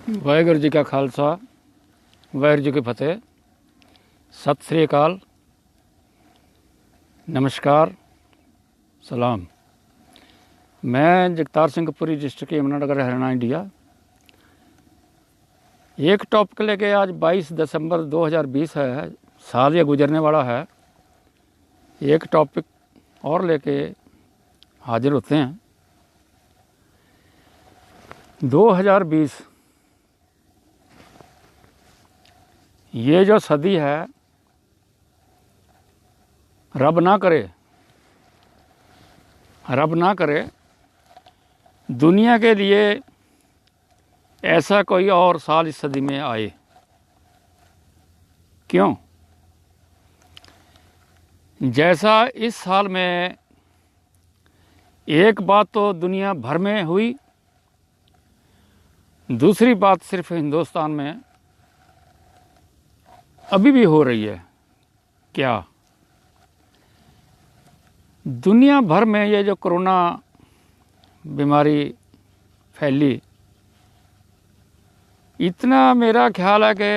ਵਾਹਿਗੁਰੂ ਜੀ ਕਾ ਖਾਲਸਾ ਵਾਹਿਗੁਰੂ ਜੀ ਕੀ ਫਤਿਹ। सत श्री अकाल, नमस्कार, सलाम। मैं जगतार सिंह पुरी, डिस्ट्रिक्ट यमुनानगर, हरियाणा, इंडिया। एक टॉपिक लेके आज 22 दिसंबर 2020 है, साल ये गुजरने वाला है। एक टॉपिक और लेके हाजिर होते हैं। 2020 ये जो सदी है, रब ना करे दुनिया के लिए ऐसा कोई और साल इस सदी में आए। क्यों? जैसा इस साल में एक बात तो दुनिया भर में हुई, दूसरी बात सिर्फ हिंदुस्तान में अभी भी हो रही है। क्या दुनिया भर में ये जो कोरोना बीमारी फैली, इतना मेरा ख्याल है कि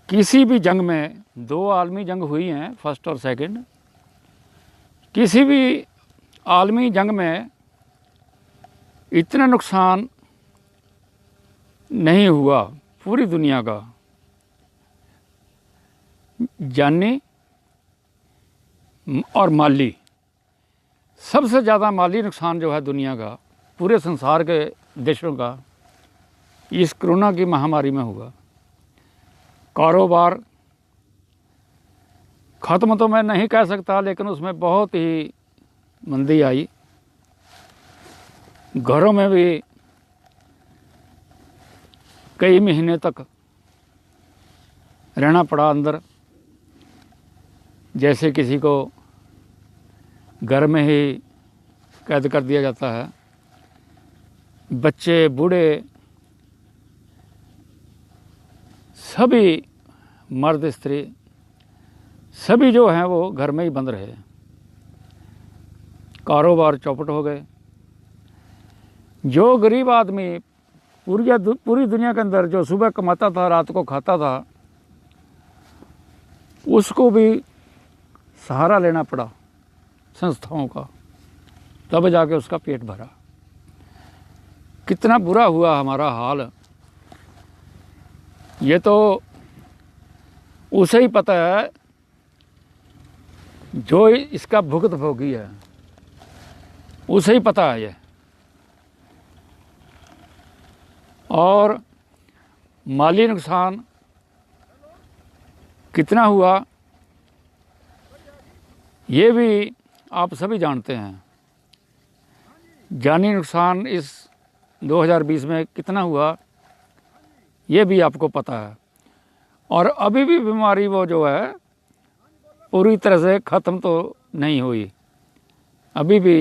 किसी भी जंग में, दो आलमी जंग हुई हैं, फर्स्ट और सेकंड, किसी भी आलमी जंग में इतना नुकसान नहीं हुआ पूरी दुनिया का, जानी और माली। सबसे ज़्यादा माली नुकसान जो है दुनिया का, पूरे संसार के देशों का, इस कोरोना की महामारी में हुआ। कारोबार ख़त्म तो मैं नहीं कह सकता, लेकिन उसमें बहुत ही मंदी आई। घरों में भी कई महीने तक रहना पड़ा अंदर, जैसे किसी को घर में ही कैद कर दिया जाता है। बच्चे, बूढ़े, सभी, मर्द, स्त्री, सभी जो हैं वो घर में ही बंद रहे। कारोबार चौपट हो गए। जो गरीब आदमी पूरी दुनिया के अंदर जो सुबह कमाता था, रात को खाता था, उसको भी सहारा लेना पड़ा संस्थाओं का, तब जाके उसका पेट भरा। कितना बुरा हुआ हमारा हाल, ये तो उसे ही पता है जो इसका भुगत भोगी है, उसे ही पता है ये। और माली नुकसान कितना हुआ ये भी आप सभी जानते हैं। जानी नुकसान इस 2020 में कितना हुआ ये भी आपको पता है। और अभी भी बीमारी वो जो है पूरी तरह से ख़त्म तो नहीं हुई, अभी भी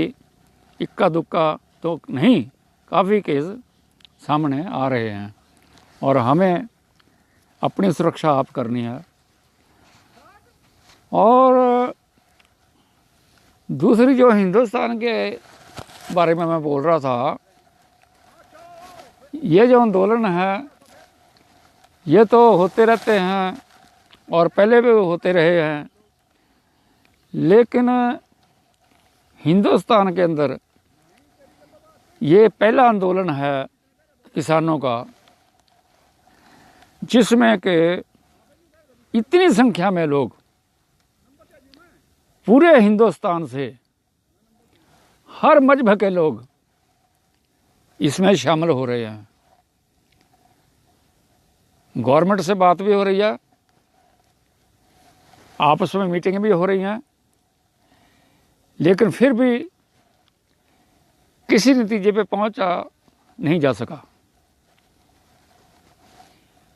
इक्का दुक्का तो नहीं, काफ़ी केस सामने आ रहे हैं। और हमें अपनी सुरक्षा आप करनी है। और दूसरी जो हिंदुस्तान के बारे में मैं बोल रहा था, ये जो आंदोलन है ये तो होते रहते हैं और पहले भी होते रहे हैं, लेकिन हिंदुस्तान के अंदर ये पहला आंदोलन है किसानों का, जिसमें कि इतनी संख्या में लोग पूरे हिंदुस्तान से, हर मजहब के लोग इसमें शामिल हो रहे हैं। गवर्नमेंट से बात भी हो रही है, आपस में मीटिंग भी हो रही हैं, लेकिन फिर भी किसी नतीजे पे पहुंचा नहीं जा सका।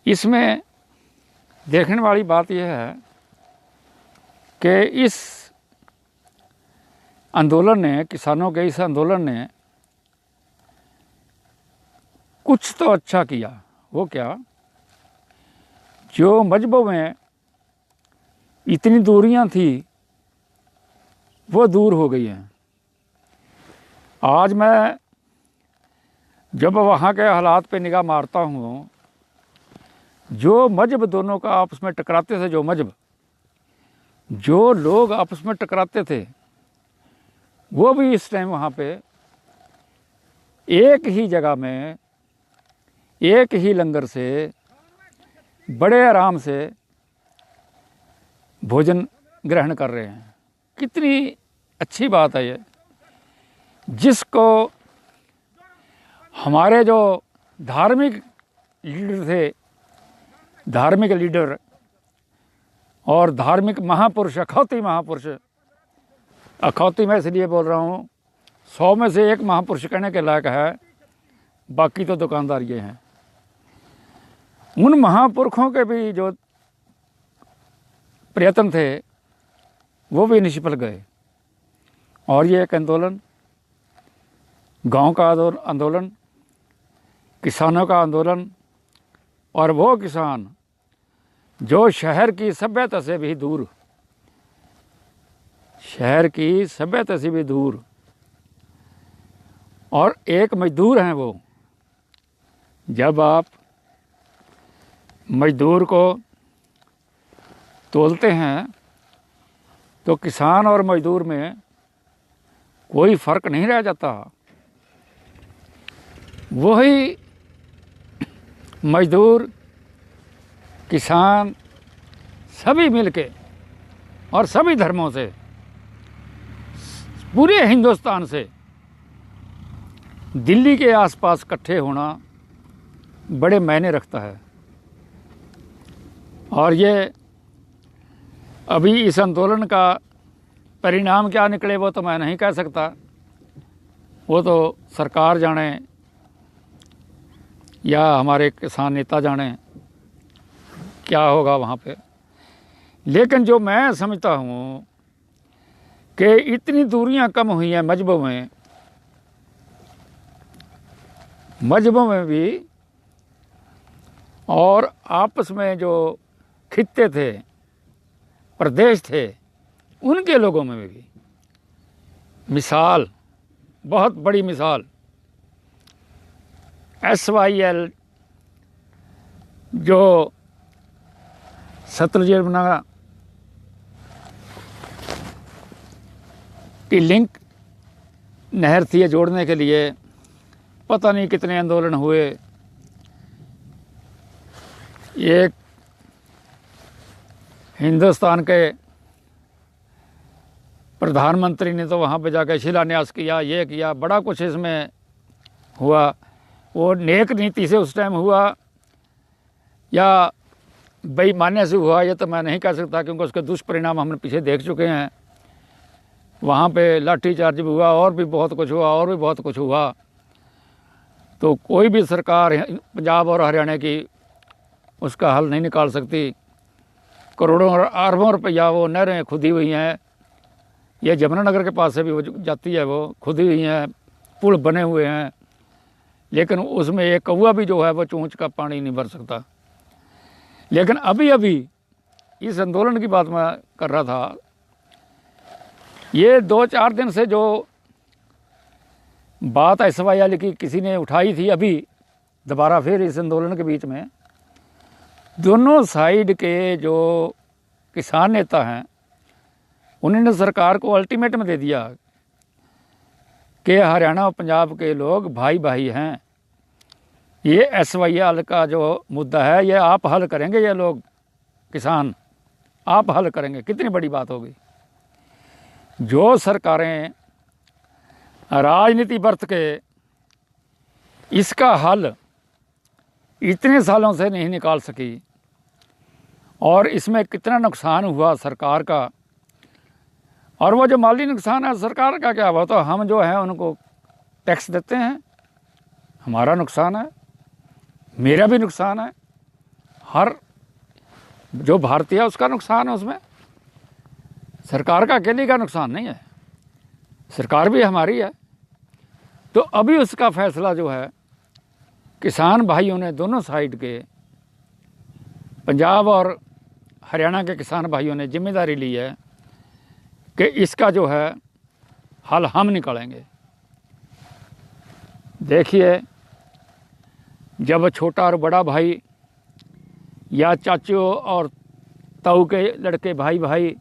इसमें देखने वाली बात यह है कि इस आंदोलन ने, किसानों के इस आंदोलन ने कुछ तो अच्छा किया। वो क्या? जो मजहबों में इतनी दूरियां थी वो दूर हो गई हैं। आज मैं जब वहाँ के हालात पे निगाह मारता हूँ, जो मजहब दोनों का आपस में टकराते थे, जो लोग आपस में टकराते थे, वो भी इस टाइम वहाँ पे एक ही जगह में एक ही लंगर से बड़े आराम से भोजन ग्रहण कर रहे हैं। कितनी अच्छी बात है ये, जिसको हमारे जो धार्मिक लीडर और धार्मिक महापुरुष, अखौती मैं इसलिए बोल रहा हूँ, 100 में से एक महापुरुष कहने के लायक है, बाकी तो दुकानदार ये हैं। उन महापुरुषों के भी जो प्रयत्न थे वो भी निष्फल गए, और ये एक आंदोलन, गांव का आंदोलन, किसानों का आंदोलन, और वो किसान जो शहर की सभ्यता से भी दूर, और एक मजदूर हैं वो। जब आप मजदूर को तोलते हैं तो किसान और मजदूर में कोई फ़र्क नहीं रह जाता। वही मजदूर, किसान सभी मिलके और सभी धर्मों से, पूरे हिंदुस्तान से दिल्ली के आसपास इकट्ठे होना बड़े मायने रखता है। और ये अभी इस आंदोलन का परिणाम क्या निकले वो तो मैं नहीं कह सकता, वो तो सरकार जाने या हमारे किसान नेता जाने क्या होगा वहाँ पे। लेकिन जो मैं समझता हूँ कि इतनी दूरियां कम हुई हैं मजहबों में भी, और आपस में जो खित्ते थे, प्रदेश थे, उनके लोगों में भी। मिसाल, बहुत बड़ी मिसाल, SYL जो सतलुज यमुना की लिंक नहर थी, ये जोड़ने के लिए पता नहीं कितने आंदोलन हुए। एक हिंदुस्तान के प्रधानमंत्री ने तो वहाँ पे जाकर शिलान्यास किया, ये किया, बड़ा कुछ इसमें हुआ। वो नेक नीति से उस टाइम हुआ या बेईमानी से हुआ, ये तो मैं नहीं कह सकता, क्योंकि उसके दुष्परिणाम हमने पीछे देख चुके हैं। वहाँ पे लाठीचार्ज भी हुआ, और भी बहुत कुछ हुआ। तो कोई भी सरकार पंजाब और हरियाणा की उसका हल नहीं निकाल सकती। करोड़ों और अरबों रुपया वो नहरें खुदी हुई हैं, ये जमुनानगर के पास से भी वो जाती है, वो खुदी हुई हैं, पुल बने हुए हैं, लेकिन उसमें एक कौवा भी जो है वो चूंच का पानी नहीं भर सकता। लेकिन अभी इस आंदोलन की बात मैं कर रहा था, ये 2-4 दिन से जो बात SYL की किसी ने उठाई थी, अभी दोबारा फिर इस आंदोलन के बीच में दोनों साइड के जो किसान नेता हैं उन्होंने सरकार को अल्टीमेटम दे दिया कि हरियाणा और पंजाब के लोग भाई हैं, ये SYL का जो मुद्दा है ये आप हल करेंगे, ये लोग किसान आप हल करेंगे। कितनी बड़ी बात होगी। जो सरकारें राजनीति बरत के इसका हल इतने सालों से नहीं निकाल सकी, और इसमें कितना नुकसान हुआ सरकार का, और वो जो माली नुकसान है सरकार का क्या हुआ, तो हम जो है उनको टैक्स देते हैं, हमारा नुकसान है, मेरा भी नुकसान है, हर जो भारतीय है उसका नुकसान है। उसमें सरकार का अकेले का नुकसान नहीं है, सरकार भी हमारी है। तो अभी उसका फैसला जो है किसान भाइयों ने, दोनों साइड के, पंजाब और हरियाणा के किसान भाइयों ने जिम्मेदारी ली है कि इसका जो है हल हम निकालेंगे। देखिए जब छोटा और बड़ा भाई या चाचू और ताऊ के लड़के भाई भाई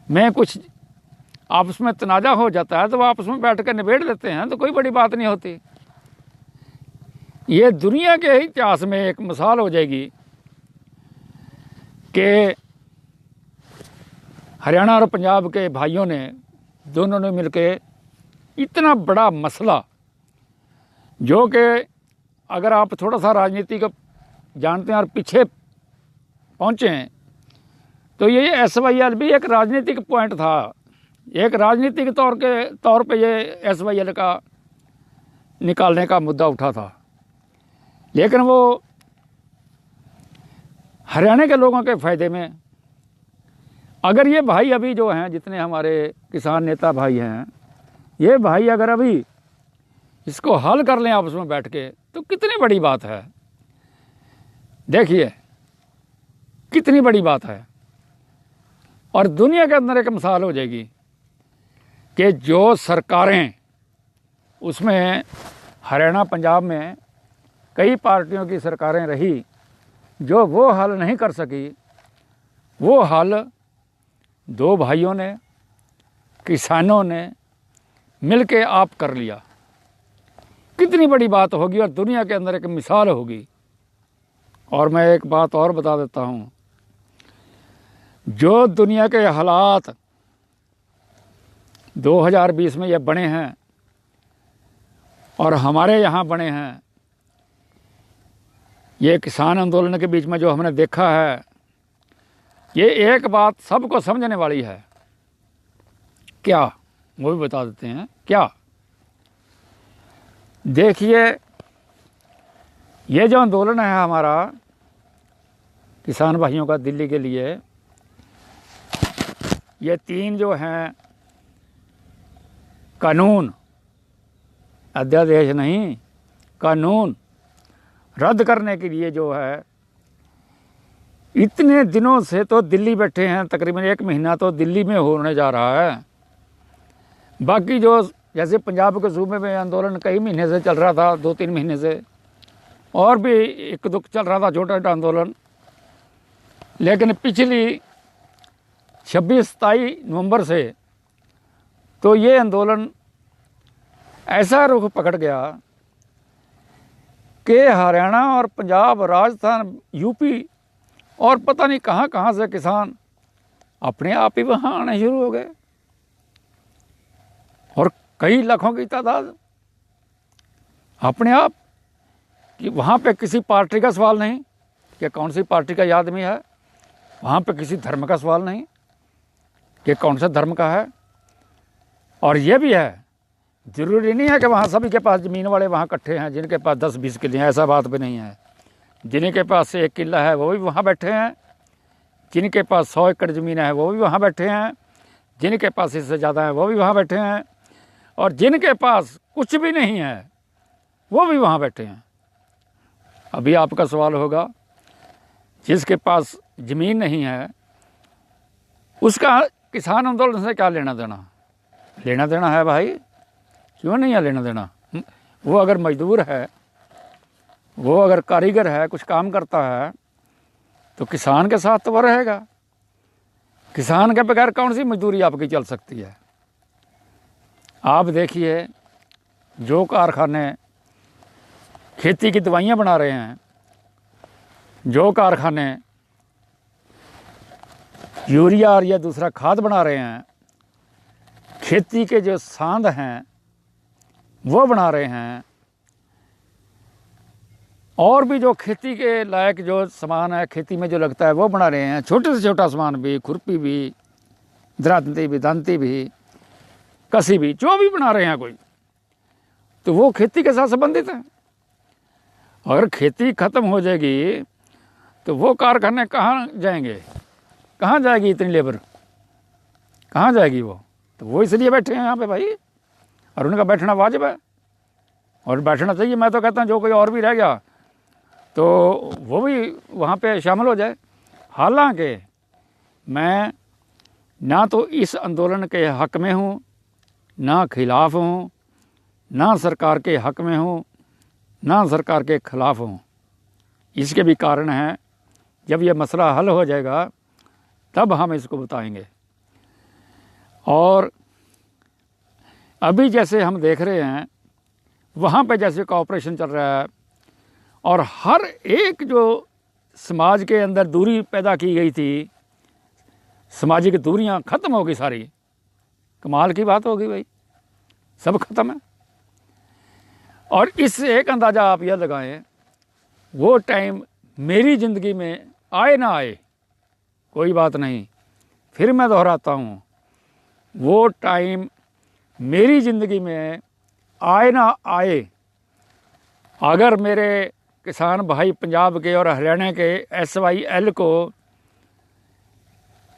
में कुछ आपस में तनाज़ा हो जाता है तो वो आपस में बैठ कर निबेड़ लेते हैं, तो कोई बड़ी बात नहीं होती। ये दुनिया के इतिहास में एक मिसाल हो जाएगी कि हरियाणा और पंजाब के भाइयों ने दोनों ने मिलकर इतना बड़ा मसला, जो कि अगर आप थोड़ा सा राजनीति को जानते हैं और पीछे पहुँचे हैं तो ये SYL भी एक राजनीतिक पॉइंट था, एक राजनीतिक तौर पे ये SYL का निकालने का मुद्दा उठा था। लेकिन वो हरियाणा के लोगों के फ़ायदे में, अगर ये भाई अभी जो हैं जितने हमारे किसान नेता भाई हैं, ये भाई अगर अभी इसको हल कर लें आपस में बैठ के तो कितनी बड़ी बात है। देखिए कितनी बड़ी बात है, और दुनिया के अंदर एक मिसाल हो जाएगी कि जो सरकारें, उसमें हरियाणा पंजाब में कई पार्टियों की सरकारें रही, जो वो हल नहीं कर सकी, वो हल दो भाइयों ने, किसानों ने मिलके आप कर लिया। कितनी बड़ी बात होगी और दुनिया के अंदर एक मिसाल होगी। और मैं एक बात और बता देता हूँ, जो दुनिया के हालात 2020 में ये बने हैं और हमारे यहाँ बने हैं, ये किसान आंदोलन के बीच में जो हमने देखा है, ये एक बात सबको समझने वाली है। क्या, वो भी बता देते हैं क्या। देखिए ये जो आंदोलन है हमारा किसान भाइयों का दिल्ली के लिए, ये 3 जो हैं कानून, अध्यादेश नहीं, कानून रद्द करने के लिए जो है इतने दिनों से तो दिल्ली बैठे हैं, तकरीबन 1 महीना तो दिल्ली में होने जा रहा है। बाकी जो जैसे पंजाब के सूबे में आंदोलन कई महीने से चल रहा था, 2-3 महीने से, और भी एक दुख चल रहा था छोटा छोटा आंदोलन। लेकिन पिछली 26-27 नवंबर से तो ये आंदोलन ऐसा रुख पकड़ गया कि हरियाणा और पंजाब, राजस्थान, यूपी और पता नहीं कहाँ कहाँ से किसान अपने आप ही वहाँ आने शुरू हो गए, और कई लाखों की तादाद अपने आप। कि वहाँ पे किसी पार्टी का सवाल नहीं कि कौन सी पार्टी का ये आदमी है, वहाँ पे किसी धर्म का सवाल नहीं कि कौन सा धर्म का है। और ये भी है, ज़रूरी नहीं है कि वहाँ सभी के पास ज़मीन वाले वहाँ इकट्ठे हैं, जिनके पास 10-20 किले हैं, ऐसा बात भी नहीं है। जिनके पास 1 किला है वो भी वहाँ बैठे हैं, जिनके पास 100 एकड़ ज़मीन है वो भी वहाँ बैठे हैं, जिनके पास इससे ज़्यादा है वो भी वहाँ बैठे हैं, और जिनके पास कुछ भी नहीं है वो भी वहाँ बैठे हैं। अभी आपका सवाल होगा, जिसके पास ज़मीन नहीं है उसका किसान आंदोलन से क्या लेना देना? लेना देना है भाई, क्यों नहीं है लेना देना। वो अगर मजदूर है, वो अगर कारीगर है, कुछ काम करता है, तो किसान के साथ तो वो रहेगा। किसान के बगैर कौन सी मजदूरी आपकी चल सकती है। आप देखिए जो कारखाने खेती की दवाइयाँ बना रहे हैं, जो कारखाने यूरिया और या दूसरा खाद बना रहे हैं, खेती के जो सांद हैं वो बना रहे हैं, और भी जो खेती के लायक जो सामान है खेती में जो लगता है वो बना रहे हैं, छोटे से छोटा सामान भी, खुरपी भी, दांती भी, कसी भी, जो भी बना रहे हैं कोई, तो वो खेती के साथ संबंधित है। अगर खेती ख़त्म हो जाएगी तो वो कारखाने कहाँ जाएंगे, कहाँ जाएगी इतनी लेबर, कहाँ जाएगी वो? तो वो इसलिए बैठे हैं यहाँ पे भाई, और उनका बैठना वाजिब है और बैठना चाहिए। मैं तो कहता हूँ जो कोई और भी रह गया तो वो भी वहाँ पे शामिल हो जाए। हालांकि मैं ना तो इस आंदोलन के हक़ में हूँ, ना खिलाफ हूँ, ना सरकार के हक़ में हूँ, ना सरकार के खिलाफ हों। इसके भी कारण हैं, जब यह मसला हल हो जाएगा तब हम इसको बताएंगे। और अभी जैसे हम देख रहे हैं वहाँ पे जैसे कॉपरेशन चल रहा है और हर एक जो समाज के अंदर दूरी पैदा की गई थी, सामाजिक दूरियां ख़त्म हो गई सारी। कमाल की बात होगी भाई, सब ख़त्म है। और इससे एक अंदाज़ा आप यह लगाएं, वो टाइम मेरी ज़िंदगी में आए ना आए कोई बात नहीं, फिर मैं दोहराता हूँ, वो टाइम मेरी ज़िंदगी में आए ना आए, अगर मेरे किसान भाई पंजाब के और हरियाणा के SYL को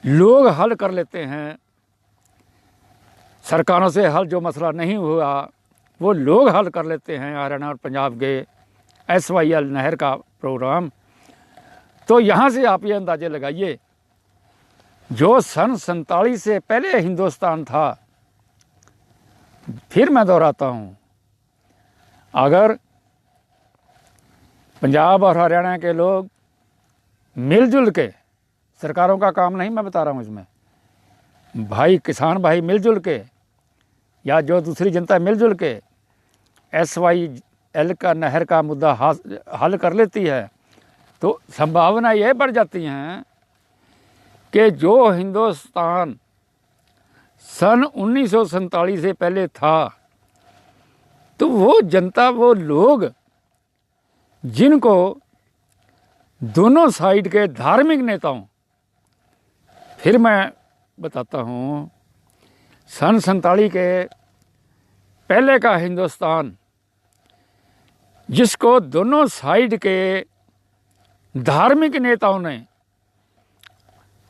लोग हल कर लेते हैं, सरकारों से हल जो मसला नहीं हुआ वो लोग हल कर लेते हैं, हरियाणा और पंजाब के SYL नहर का प्रोग्राम, तो यहाँ से आप ये अंदाजे लगाइए, जो सन 47 से पहले हिंदुस्तान था, फिर मैं दोहराता हूँ, अगर पंजाब और हरियाणा के लोग मिलजुल के, सरकारों का काम नहीं मैं बता रहा हूँ इसमें, भाई किसान भाई मिलजुल के या जो दूसरी जनता मिलजुल के SYL का नहर का मुद्दा हल कर लेती है, तो संभावना यह बढ़ जाती हैं कि जो हिंदुस्तान सन 1947 से पहले था, तो वो जनता, वो लोग जिनको दोनों साइड के धार्मिक नेताओं, फिर मैं बताता हूँ, सन 47 के पहले का हिंदुस्तान जिसको दोनों साइड के धार्मिक नेताओं ने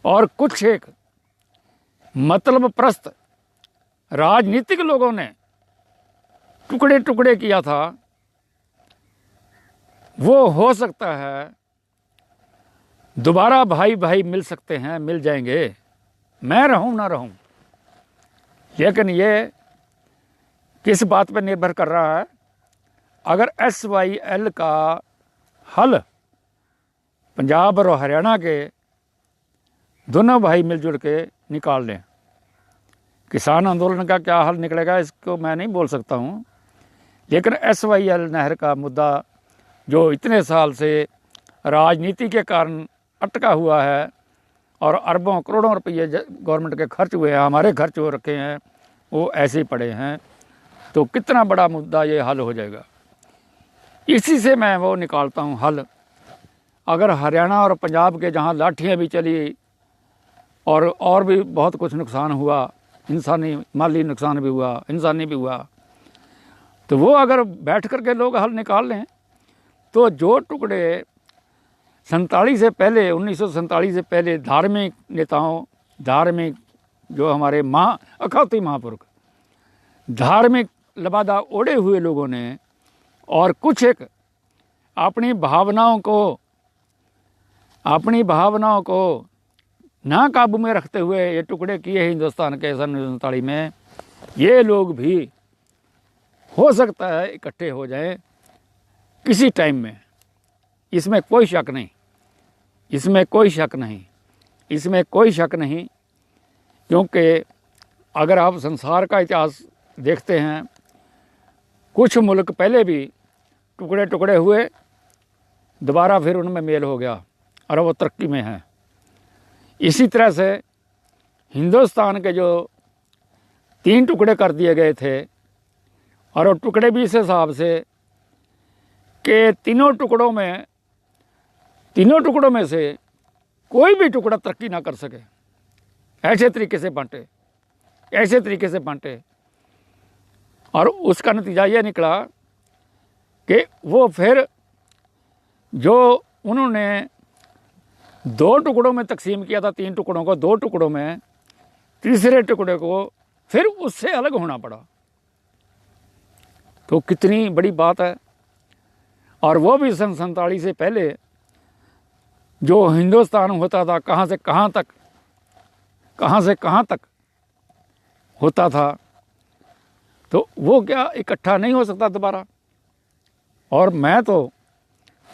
और कुछ एक मतलब प्रस्त राजनीतिक लोगों ने टुकड़े टुकड़े किया था, वो हो सकता है दोबारा भाई भाई मिल सकते हैं, मिल जाएंगे, मैं रहूं ना रहूं। लेकिन ये किस बात पर निर्भर कर रहा है, अगर SYL का हल पंजाब और हरियाणा के दोनों भाई मिलजुल के निकाल लें। किसान आंदोलन का क्या हल निकलेगा इसको मैं नहीं बोल सकता हूँ, लेकिन SYL नहर का मुद्दा जो इतने साल से राजनीति के कारण अटका हुआ है और अरबों करोड़ों रुपये गवर्नमेंट के खर्च हुए हैं, हमारे खर्च हो रखे हैं, वो ऐसे ही पड़े हैं, तो कितना बड़ा मुद्दा ये हल हो जाएगा। इसी से मैं वो निकालता हूँ हल। अगर हरियाणा और पंजाब के जहाँ लाठियाँ भी चली और भी बहुत कुछ नुकसान हुआ, इंसानी माली नुकसान भी हुआ, इंसानी भी हुआ, तो वो अगर बैठ कर के लोग हल निकाल लें, तो जो टुकड़े 47 से पहले, 1947 से पहले धार्मिक नेताओं, धार्मिक जो हमारे अखाती महापुरुष, धार्मिक लबादा ओढ़े हुए लोगों ने और कुछ एक अपनी भावनाओं को ना काबू में रखते हुए ये टुकड़े किए हिंदुस्तान के सन 1947 में, ये लोग भी हो सकता है इकट्ठे हो जाएं किसी टाइम में। इसमें कोई शक नहीं, इसमें कोई शक नहीं, इसमें कोई शक नहीं, क्योंकि अगर आप संसार का इतिहास देखते हैं, कुछ मुल्क पहले भी टुकड़े टुकड़े हुए, दोबारा फिर उनमें मेल हो गया और वो तरक्की में हैं। इसी तरह से हिंदुस्तान के जो 3 टुकड़े कर दिए गए थे, और वो टुकड़े भी इस हिसाब से कि तीनों टुकड़ों में से कोई भी टुकड़ा तरक्की ना कर सके, ऐसे तरीके से बांटे, और उसका नतीजा ये निकला कि वो फिर जो उन्होंने 2 टुकड़ों में तकसीम किया था, 3 टुकड़ों को 2 टुकड़ों में, तीसरे टुकड़े को फिर उससे अलग होना पड़ा। तो कितनी बड़ी बात है। और वो भी सन 47 से पहले जो हिंदुस्तान होता था, कहाँ से कहाँ तक होता था, तो वो क्या इकट्ठा नहीं हो सकता दोबारा? और मैं तो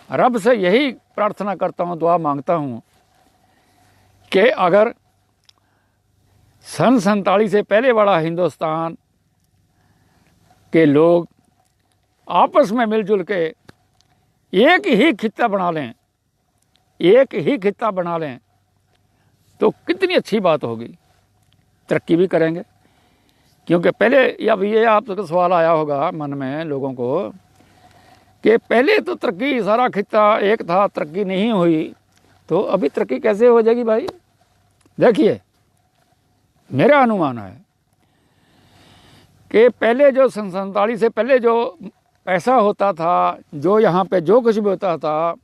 रब से यही प्रार्थना करता हूँ, दुआ मांगता हूँ कि अगर सन 47 से पहले वाला हिंदुस्तान के लोग आपस में मिलजुल के एक ही खित्ता बना लें, एक ही खित्ता बना लें, तो कितनी अच्छी बात होगी, तरक्की भी करेंगे। क्योंकि पहले अब ये आपको सवाल आया होगा मन में लोगों को कि पहले तो तरक्की, सारा खित्ता एक था, तरक्की नहीं हुई, तो अभी तरक्की कैसे हो जाएगी भाई? देखिए, मेरा अनुमान है कि पहले जो सन 47 से पहले जो पैसा होता था, जो यहाँ पे जो कुछ भी होता था,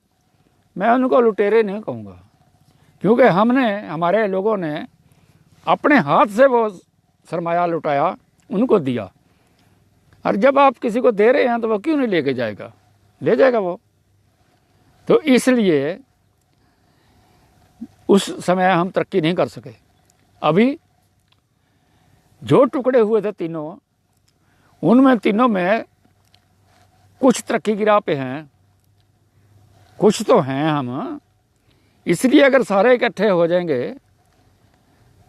मैं उनको लुटेरे नहीं कहूँगा, क्योंकि हमारे लोगों ने अपने हाथ से वो सरमाया लुटाया, उनको दिया। और जब आप किसी को दे रहे हैं तो वो क्यों नहीं लेके जाएगा? ले जाएगा वो। तो इसलिए उस समय हम तरक्की नहीं कर सके। अभी जो टुकड़े हुए थे तीनों, उनमें तीनों में कुछ तरक्की की राह पे हैं, कुछ तो हैं हम। इसलिए अगर सारे इकट्ठे हो जाएंगे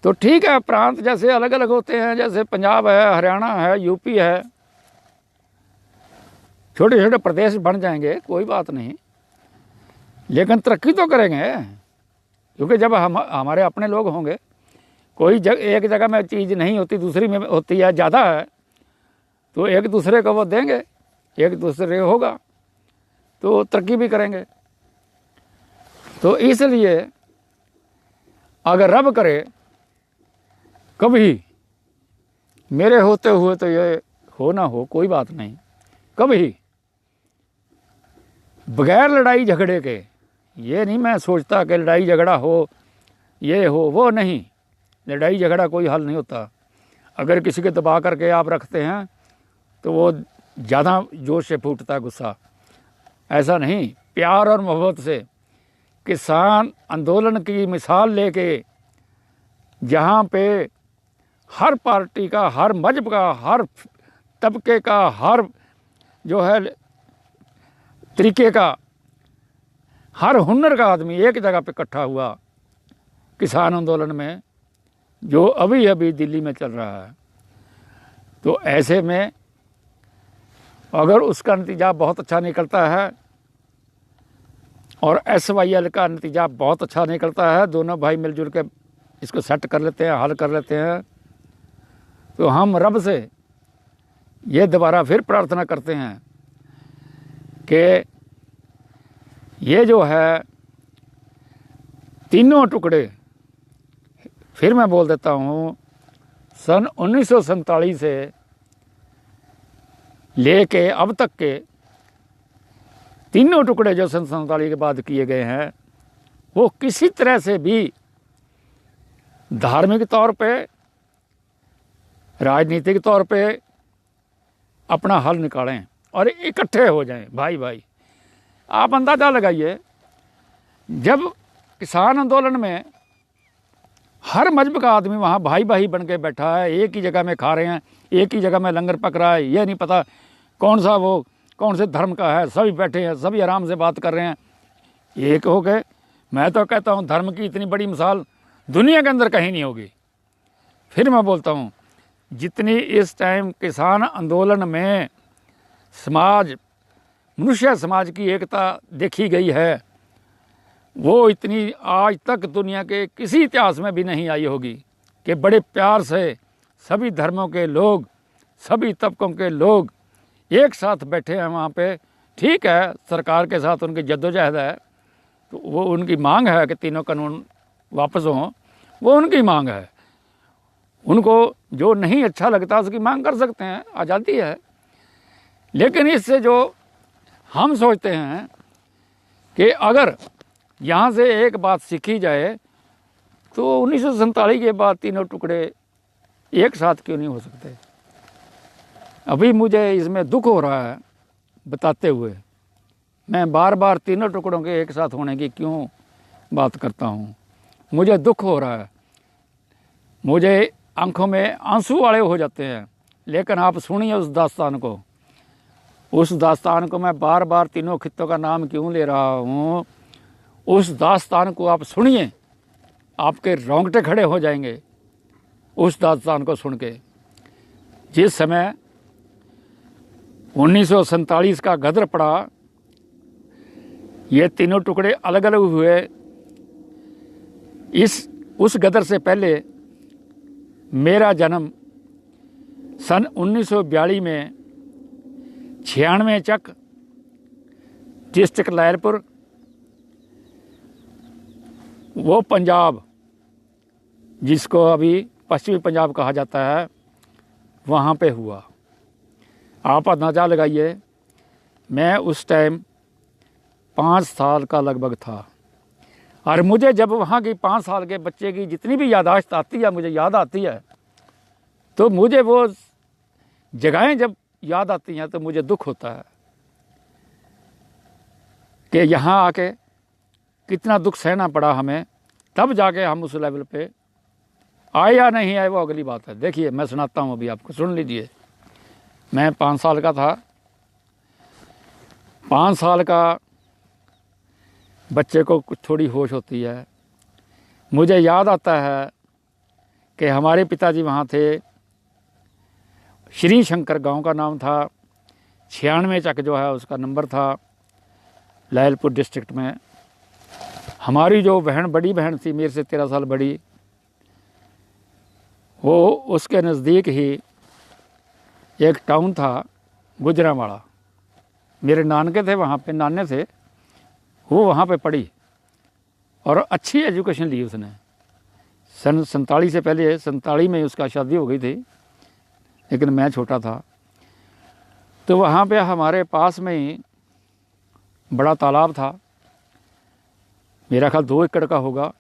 तो ठीक है। प्रांत जैसे अलग अलग होते हैं, जैसे पंजाब है, हरियाणा है, यूपी है, छोटे छोटे प्रदेश बन जाएंगे, कोई बात नहीं, लेकिन तरक्की तो करेंगे। क्योंकि जब हमारे अपने लोग होंगे, कोई एक जगह में चीज़ नहीं होती, दूसरी में होती है, ज़्यादा है, तो एक दूसरे को वो देंगे, एक दूसरे होगा, तो तरक्की भी करेंगे। तो इसलिए अगर रब करे कभी मेरे होते हुए, तो ये हो ना हो कोई बात नहीं, कभी बगैर लड़ाई झगड़े के, ये नहीं मैं सोचता कि लड़ाई झगड़ा हो, ये हो वो नहीं, लड़ाई झगड़ा कोई हल नहीं होता। अगर किसी के दबा करके आप रखते हैं तो वो ज़्यादा जोश से फूटता है गुस्सा। ऐसा नहीं, प्यार और मोहब्बत से किसान आंदोलन की मिसाल लेके, जहाँ पे हर पार्टी का, हर मजहब का, हर तबके का, हर जो है तरीके का, हर हुनर का आदमी एक जगह पे इकट्ठा हुआ किसान आंदोलन में, जो अभी अभी दिल्ली में चल रहा है। तो ऐसे में अगर उसका नतीजा बहुत अच्छा निकलता है और SYL का नतीजा बहुत अच्छा निकलता है, दोनों भाई मिलजुल के इसको सेट कर लेते हैं, हल कर लेते हैं, तो हम रब से ये दोबारा फिर प्रार्थना करते हैं कि ये जो है तीनों टुकड़े, फिर मैं बोल देता हूँ, सन 1947 से लेके अब तक के तीनों टुकड़े जो सन 47 के बाद किए गए हैं, वो किसी तरह से भी धार्मिक तौर पे, राजनीतिक तौर पे अपना हल निकालें और इकट्ठे हो जाएं भाई भाई। आप अंदाज़ा लगाइए, जब किसान आंदोलन में हर मजहब का आदमी वहाँ भाई भाई बन के बैठा है, एक ही जगह में खा रहे हैं, एक ही जगह में लंगर पक रहा है, ये नहीं पता कौन से धर्म का है, सभी बैठे हैं, सभी आराम से बात कर रहे हैं, एक हो गए। मैं तो कहता हूँ धर्म की इतनी बड़ी मिसाल दुनिया के अंदर कहीं नहीं होगी। फिर मैं बोलता हूँ, जितनी इस टाइम किसान आंदोलन में मनुष्य समाज की एकता देखी गई है, वो इतनी आज तक दुनिया के किसी इतिहास में भी नहीं आई होगी कि बड़े प्यार से सभी धर्मों के लोग, सभी तबकों के लोग एक साथ बैठे हैं वहाँ पे। ठीक है, सरकार के साथ उनकी जद्दोजहद है, तो वो उनकी मांग है कि तीनों कानून वापस हों, वो उनकी मांग है। उनको जो नहीं अच्छा लगता उसकी मांग कर सकते हैं, आज़ादी है। लेकिन इससे जो हम सोचते हैं कि अगर यहाँ से एक बात सीखी जाए तो 1947 के बाद तीनों टुकड़े एक साथ क्यों नहीं हो सकते। अभी मुझे इसमें दुख हो रहा है बताते हुए, मैं बार बार तीनों टुकड़ों के एक साथ होने की क्यों बात करता हूँ। मुझे दुख हो रहा है, मुझे आंखों में आंसू वाले हो जाते हैं। लेकिन आप सुनिए उस दास्तान को, उस दास्तान को मैं बार बार तीनों खित्तों का नाम क्यों ले रहा हूँ, उस दास्तान को आप सुनिए, आपके रोंगटे खड़े हो जाएंगे उस दास्तान को सुन के। जिस समय 1947 का गदर पड़ा, ये तीनों टुकड़े अलग अलग हुए, उस गदर से पहले मेरा जन्म सन 1942 में 96 चक, डिस्ट्रिक्ट लैलपुर, वो पंजाब जिसको अभी पश्चिमी पंजाब कहा जाता है, वहाँ पे हुआ। आप अंदाज़ा लगाइए, मैं उस टाइम 5 साल का लगभग था। और मुझे जब वहाँ की 5 साल के बच्चे की जितनी भी याददाश्त आती है, मुझे याद आती है, तो मुझे वो जगहें जब याद आती हैं तो मुझे दुख होता है कि यहाँ आके कितना दुख सहना पड़ा हमें, तब जाके हम उस लेवल पे आए या नहीं आए वो अगली बात है। देखिए मैं सुनाता हूँ, अभी आपको सुन लीजिए। मैं 5 साल का था। 5 साल का बच्चे को कुछ थोड़ी होश होती है। मुझे याद आता है कि हमारे पिताजी वहाँ थे, श्री शंकर गांव का नाम था, 96 चक जो है उसका नंबर था, लैलपुर डिस्ट्रिक्ट में। हमारी जो बहन, बड़ी बहन थी मेरे से 13 साल बड़ी, वो उसके नज़दीक ही एक टाउन था गुजरांवाला, मेरे नानके थे वहाँ पे, नाने थे, वो वहाँ पे पढ़ी और अच्छी एजुकेशन ली उसने। सन 47 से पहले, 47 में उसका शादी हो गई थी, लेकिन मैं छोटा था। तो वहाँ पे हमारे पास में ही बड़ा तालाब था, मेरा ख्याल 2 एकड़ का होगा,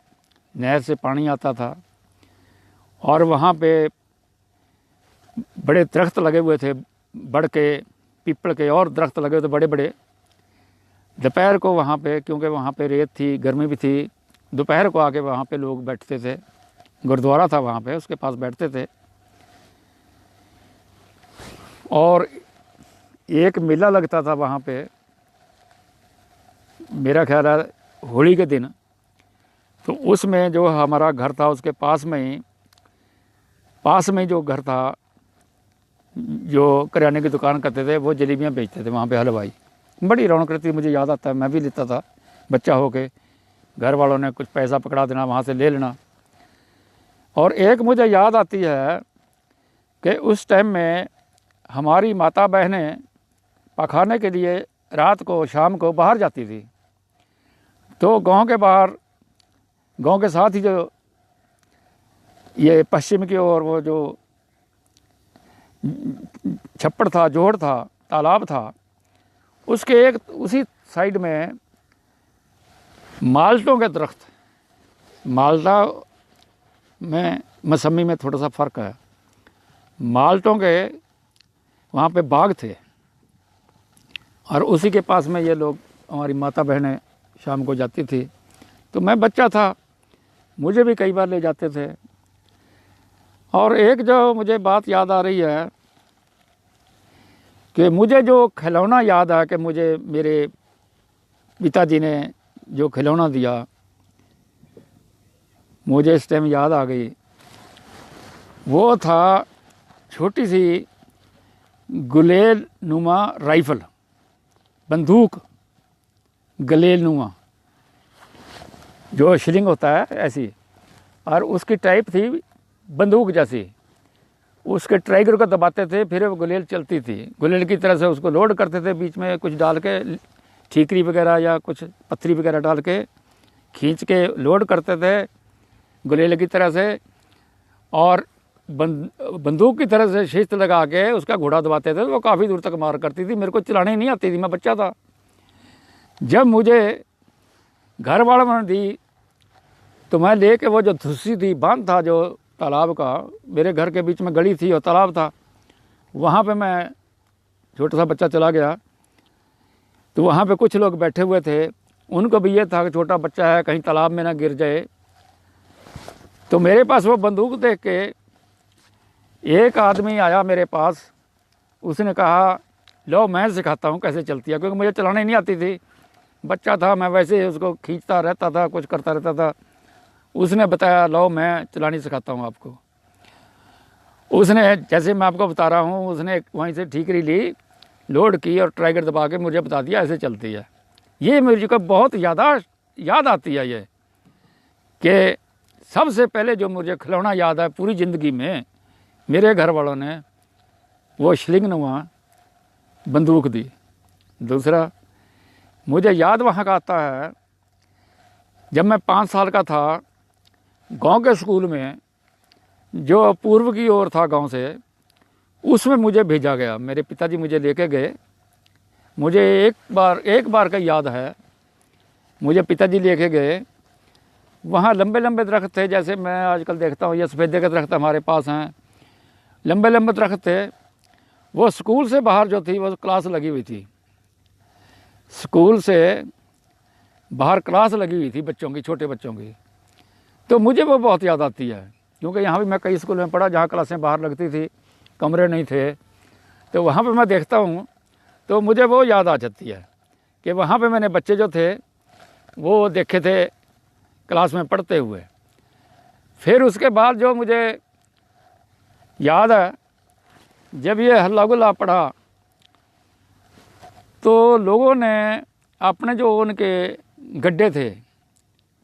नहर से पानी आता था। और वहाँ पे बड़े दरख्त लगे हुए थे, बड़ के, पीपल के, और दरख्त लगे हुए थे बड़े बड़े। दोपहर को वहाँ पे, क्योंकि वहाँ पे रेत थी, गर्मी भी थी, दोपहर को आके वहाँ पे लोग बैठते थे, गुरुद्वारा था वहाँ पे, उसके पास बैठते थे। और एक मेला लगता था वहाँ पे, मेरा ख्याल है होली के दिन। तो उसमें जो हमारा घर था उसके पास में जो घर था, जो किराने की दुकान करते थे, वो जलेबियाँ बेचते थे वहाँ पे, हलवाई। बड़ी रौनक रहती, मुझे याद आता है, मैं भी लेता था बच्चा होके, घर वालों ने कुछ पैसा पकड़ा देना, वहाँ से ले लेना। और एक मुझे याद आती है कि उस टाइम में हमारी माता बहनें पखाने के लिए रात को, शाम को बाहर जाती थी। तो गांव के बाहर, गांव के साथ ही जो ये पश्चिम की ओर वो जो छप्पड़ था, जोड़ था, तालाब था, उसके एक उसी साइड में माल्टों के दरख्त, माल्टा में मौसमी में थोड़ा सा फ़र्क है, माल्टों के वहाँ पे बाग थे। और उसी के पास में ये लोग, हमारी माता बहनें शाम को जाती थी। तो मैं बच्चा था, मुझे भी कई बार ले जाते थे। और एक जो मुझे बात याद आ रही है कि मुझे जो खिलौना याद है कि मुझे मेरे पिताजी ने जो खिलौना दिया, मुझे इस टाइम याद आ गई, वो था छोटी सी गुलेल नुमा राइफ़ल, बंदूक गलेल नुमा, जो शिलिंग होता है ऐसी, और उसकी टाइप थी बंदूक जैसी। उसके ट्राइगर को दबाते थे, फिर वो गुलेल चलती थी। गुलेल की तरह से उसको लोड करते थे, बीच में कुछ डाल के, ठीकरी वगैरह या कुछ पत्थरी वगैरह डाल के खींच के लोड करते थे गुलेल की तरह से। और बंदूक की तरह से शिस्त लगा के उसका घोड़ा दबाते थे, वो काफ़ी दूर तक मार करती थी। मेरे को चलाने नहीं आती थी, मैं बच्चा था। जब मुझे घर वालों ने दी तो मैं लेके, वो जो धुस्सी थी, बांध था जो तालाब का, मेरे घर के बीच में गली थी और तालाब था, वहाँ पे मैं छोटा सा बच्चा चला गया। तो वहाँ पे कुछ लोग बैठे हुए थे, उनको भी ये था कि छोटा बच्चा है, कहीं तालाब में ना गिर जाए। तो मेरे पास वो बंदूक देख के एक आदमी आया मेरे पास, उसने कहा लो मैं सिखाता हूँ कैसे चलती है, क्योंकि मुझे चलाने नहीं आती थी। बच्चा था मैं, वैसे ही उसको खींचता रहता था, कुछ करता रहता था। उसने बताया लो मैं चलानी सिखाता हूँ आपको। उसने, जैसे मैं आपको बता रहा हूँ, उसने वहीं से ठीकरी ली, लोड की और ट्राइगर दबा के मुझे बता दिया ऐसे चलती है। ये मुझे को बहुत याद आती है ये, कि सबसे पहले जो मुझे खिलौना याद है पूरी ज़िंदगी में, मेरे घर वालों ने वो श्लिंगनुमा बंदूक दी। दूसरा मुझे याद वहाँ का आता है, जब मैं 5 साल का था, गांव के स्कूल में जो पूर्व की ओर था गांव से, उसमें मुझे भेजा गया। मेरे पिताजी मुझे लेके गए। मुझे एक बार का याद है, मुझे पिताजी लेके गए। वहाँ लंबे लंबे दरख्त थे, जैसे मैं आजकल देखता हूँ ये सफ़ेदे के दरख्त हमारे पास हैं, लंबे लंबे दरख्त थे। वो स्कूल से बाहर जो थी वो क्लास लगी हुई थी, स्कूल से बाहर क्लास लगी हुई थी बच्चों की, छोटे बच्चों की। तो मुझे वो बहुत याद आती है, क्योंकि यहाँ भी मैं कई स्कूल में पढ़ा जहाँ क्लासें बाहर लगती थी, कमरे नहीं थे। तो वहाँ पे मैं देखता हूँ तो मुझे वो याद आ जाती है कि वहाँ पे मैंने बच्चे जो थे वो देखे थे क्लास में पढ़ते हुए। फिर उसके बाद जो मुझे याद है, जब ये हल्ला गुल्ला पड़ा तो लोगों ने अपने जो उनके गड्ढे थे,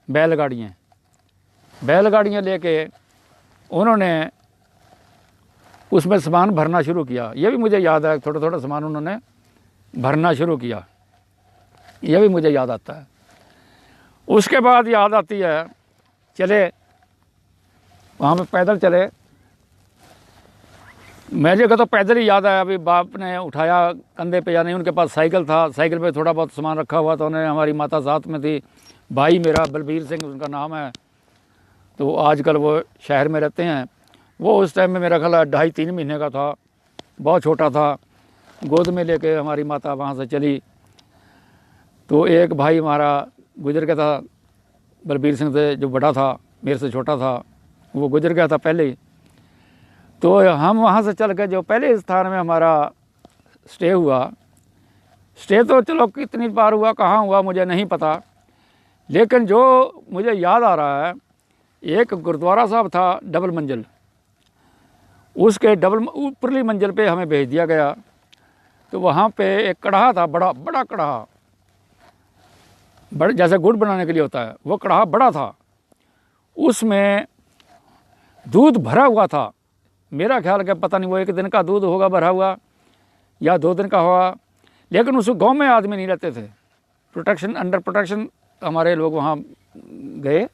बैलगाड़ियाँ लेके उन्होंने उसमें सामान भरना शुरू किया। ये भी मुझे याद है, थोड़ा थोड़ा सामान उन्होंने भरना शुरू किया, ये भी मुझे याद आता है। उसके बाद याद आती है, चले वहाँ पे पैदल चले। मुझे का तो पैदल ही याद आया। अभी बाप ने उठाया कंधे पे, या नहीं उनके पास साइकिल था, साइकिल पे थोड़ा बहुत सामान रखा हुआ था उन्हें। हमारी माता साथ में थी, भाई मेरा बलबीर सिंह उनका नाम है, तो आजकल वो शहर में रहते हैं। वो उस टाइम में मेरा ख्याल 2.5-3 महीने का था, बहुत छोटा था। गोद में लेके हमारी माता वहाँ से चली। तो एक भाई हमारा गुजर गया था, बलबीर सिंह से जो बड़ा था, मेरे से छोटा था, वो गुजर गया था पहले ही। तो हम वहाँ से चल के जो पहले स्थान में हमारा स्टे हुआ, स्टे तो चलो कितनी बार हुआ, कहाँ हुआ मुझे नहीं पता, लेकिन जो मुझे याद आ रहा है, एक गुरुद्वारा साहब था डबल मंजिल, उसके डबल ऊपरली मंजिल पे हमें भेज दिया गया। तो वहाँ पे एक कढ़ा था, बड़ा बड़ा कढ़ा, बड़े जैसे गुड़ बनाने के लिए होता है, वो कढ़ा बड़ा था, उसमें दूध भरा हुआ था। मेरा ख्याल है पता नहीं वो 1 दिन का दूध होगा भरा हुआ या 2 दिन का होगा, लेकिन उस गांव में आदमी नहीं रहते थे, प्रोटेक्शन, अंडर प्रोटेक्शन हमारे लोग वहाँ गए,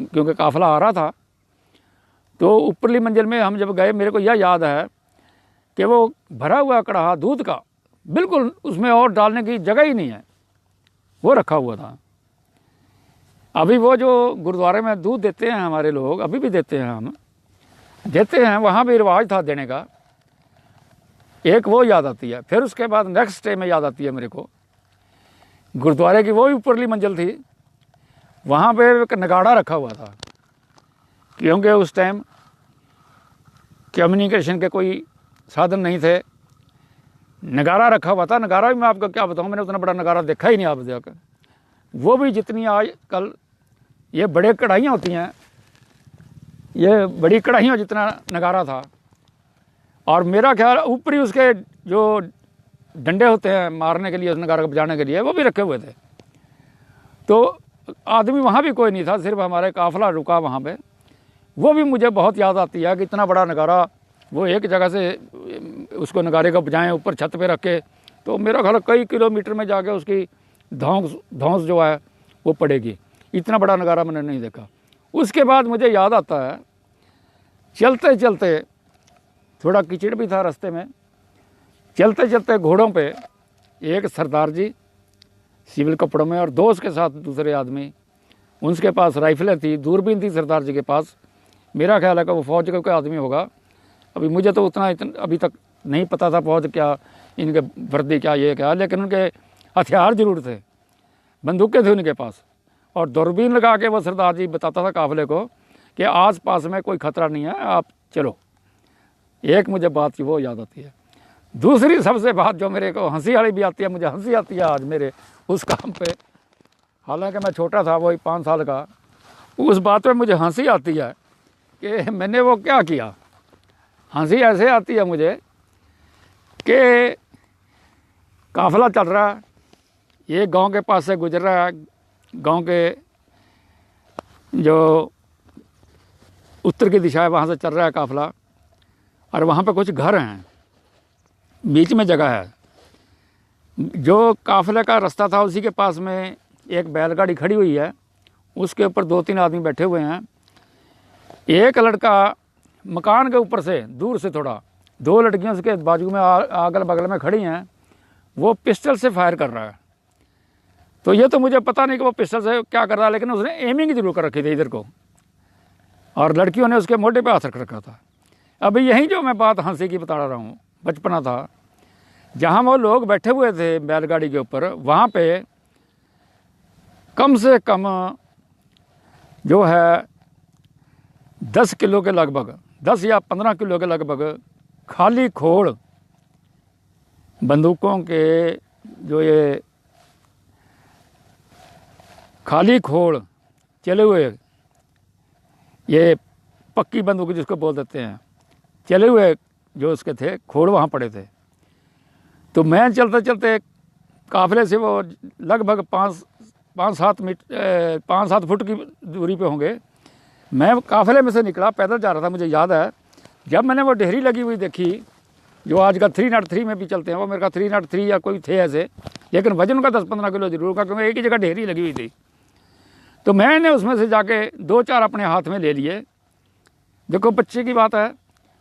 क्योंकि काफ़िला आ रहा था। तो ऊपरली मंजिल में हम जब गए, मेरे को यह याद है कि वो भरा हुआ कढ़ा दूध का, बिल्कुल उसमें और डालने की जगह ही नहीं है, वो रखा हुआ था। अभी वो जो गुरुद्वारे में दूध देते हैं हमारे लोग, अभी भी देते हैं, हम देते हैं, वहाँ भी रिवाज था देने का। एक वो याद आती है। फिर उसके बाद नेक्स्ट डे में याद आती है मेरे को, गुरुद्वारे की वो भी ऊपरली मंजिल थी, वहाँ पे एक नगाड़ा रखा हुआ था, क्योंकि उस टाइम कम्युनिकेशन के कोई साधन नहीं थे। नगाड़ा रखा हुआ था। नगाड़ा भी मैं आपको क्या बताऊँ, मैंने उतना बड़ा नगाड़ा देखा ही नहीं आप जाकर। वो भी जितनी आज कल ये बड़े कढ़ाइयाँ होती हैं, ये बड़ी कढ़ाइयों जितना नगाड़ा था। और मेरा ख्याल ऊपरी उसके जो डंडे होते हैं मारने के लिए, उस नगाड़े को बजाने के लिए, वो भी रखे हुए थे। तो आदमी वहाँ भी कोई नहीं था, सिर्फ हमारे काफ़िला रुका वहाँ पे। वो भी मुझे बहुत याद आती है कि इतना बड़ा नगाड़ा, वो एक जगह से उसको नगाड़े को बजाएं ऊपर छत पे रख के, तो मेरा ख्याल कई किलोमीटर में जाके उसकी धौंस जो है वो पड़ेगी। इतना बड़ा नगाड़ा मैंने नहीं देखा। उसके बाद मुझे याद आता है, चलते चलते, थोड़ा कीचड़ भी था रास्ते में, चलते चलते घोड़ों पे एक सरदार जी सिविल कपड़ों में और 2 उसके साथ दूसरे आदमी, उनके पास राइफलें थी, दूरबीन थी सरदार जी के पास। मेरा ख्याल है कि वो फौज का कोई आदमी होगा। अभी मुझे तो उतना अभी तक नहीं पता था फौज क्या, इनके वर्दी क्या, ये क्या, लेकिन उनके हथियार जरूर थे, बंदूकें थी उनके पास। और दूरबीन लगा के वो सरदार जी बताता था काफ़िले को कि आस पास में कोई ख़तरा नहीं है, आप चलो। एक मुझे बात की वो याद आती है। दूसरी सबसे बात जो मेरे को हंसी वाली भी आती है, मुझे हंसी आती है आज मेरे उस काम पे, हालांकि मैं छोटा था, वही 5 साल का, उस बात पे मुझे हंसी आती है कि मैंने वो क्या किया। हंसी ऐसे आती है मुझे कि काफ़िला चल रहा है, ये गांव के पास से गुजर रहा है, गांव के जो उत्तर की दिशा है वहाँ से चल रहा है काफ़िला, और वहाँ पे कुछ घर हैं, बीच में जगह है। जो काफ़िले का रास्ता था उसी के पास में एक बैलगाड़ी खड़ी हुई है, उसके ऊपर 2-3 आदमी बैठे हुए हैं। एक लड़का मकान के ऊपर से दूर से थोड़ा, 2 लड़कियां उसके बाजू में अगल बगल में खड़ी हैं, वो पिस्टल से फायर कर रहा है। तो ये तो मुझे पता नहीं कि वो पिस्टल से क्या कर रहा है, लेकिन उसने एमिंग जरूर कर रखी थी इधर को, और लड़कियों ने उसके मोढे पे हाथ रख रखा था। अभी यही जो मैं बात हंसी की बता रहा हूँ, बचपना था, जहाँ वो लोग बैठे हुए थे बैलगाड़ी के ऊपर, वहाँ पे कम से कम जो है 10 किलो के लगभग, 10 या 15 किलो के लगभग खाली खोल बंदूकों के, जो ये खाली खोल चले हुए, ये पक्की बंदूक जिसको बोल देते हैं, चले हुए जो उसके थे खोल वहाँ पड़े थे। तो मैं चलते चलते काफ़िले से वो लगभग 5-7 फुट की दूरी पे होंगे, मैं काफ़िले में से निकला, पैदल जा रहा था, मुझे याद है। जब मैंने वो ढेरी लगी हुई देखी, जो आजकल 303 में भी चलते हैं, वो मेरे का 303 या कोई थे ऐसे, लेकिन वजन उनका 10-15 किलो जरूर का, क्योंकि एक ही जगह ढेरी लगी हुई थी। तो मैंने उसमें से जाके 2-4 अपने हाथ में ले लिए। देखो बच्चे की बात है,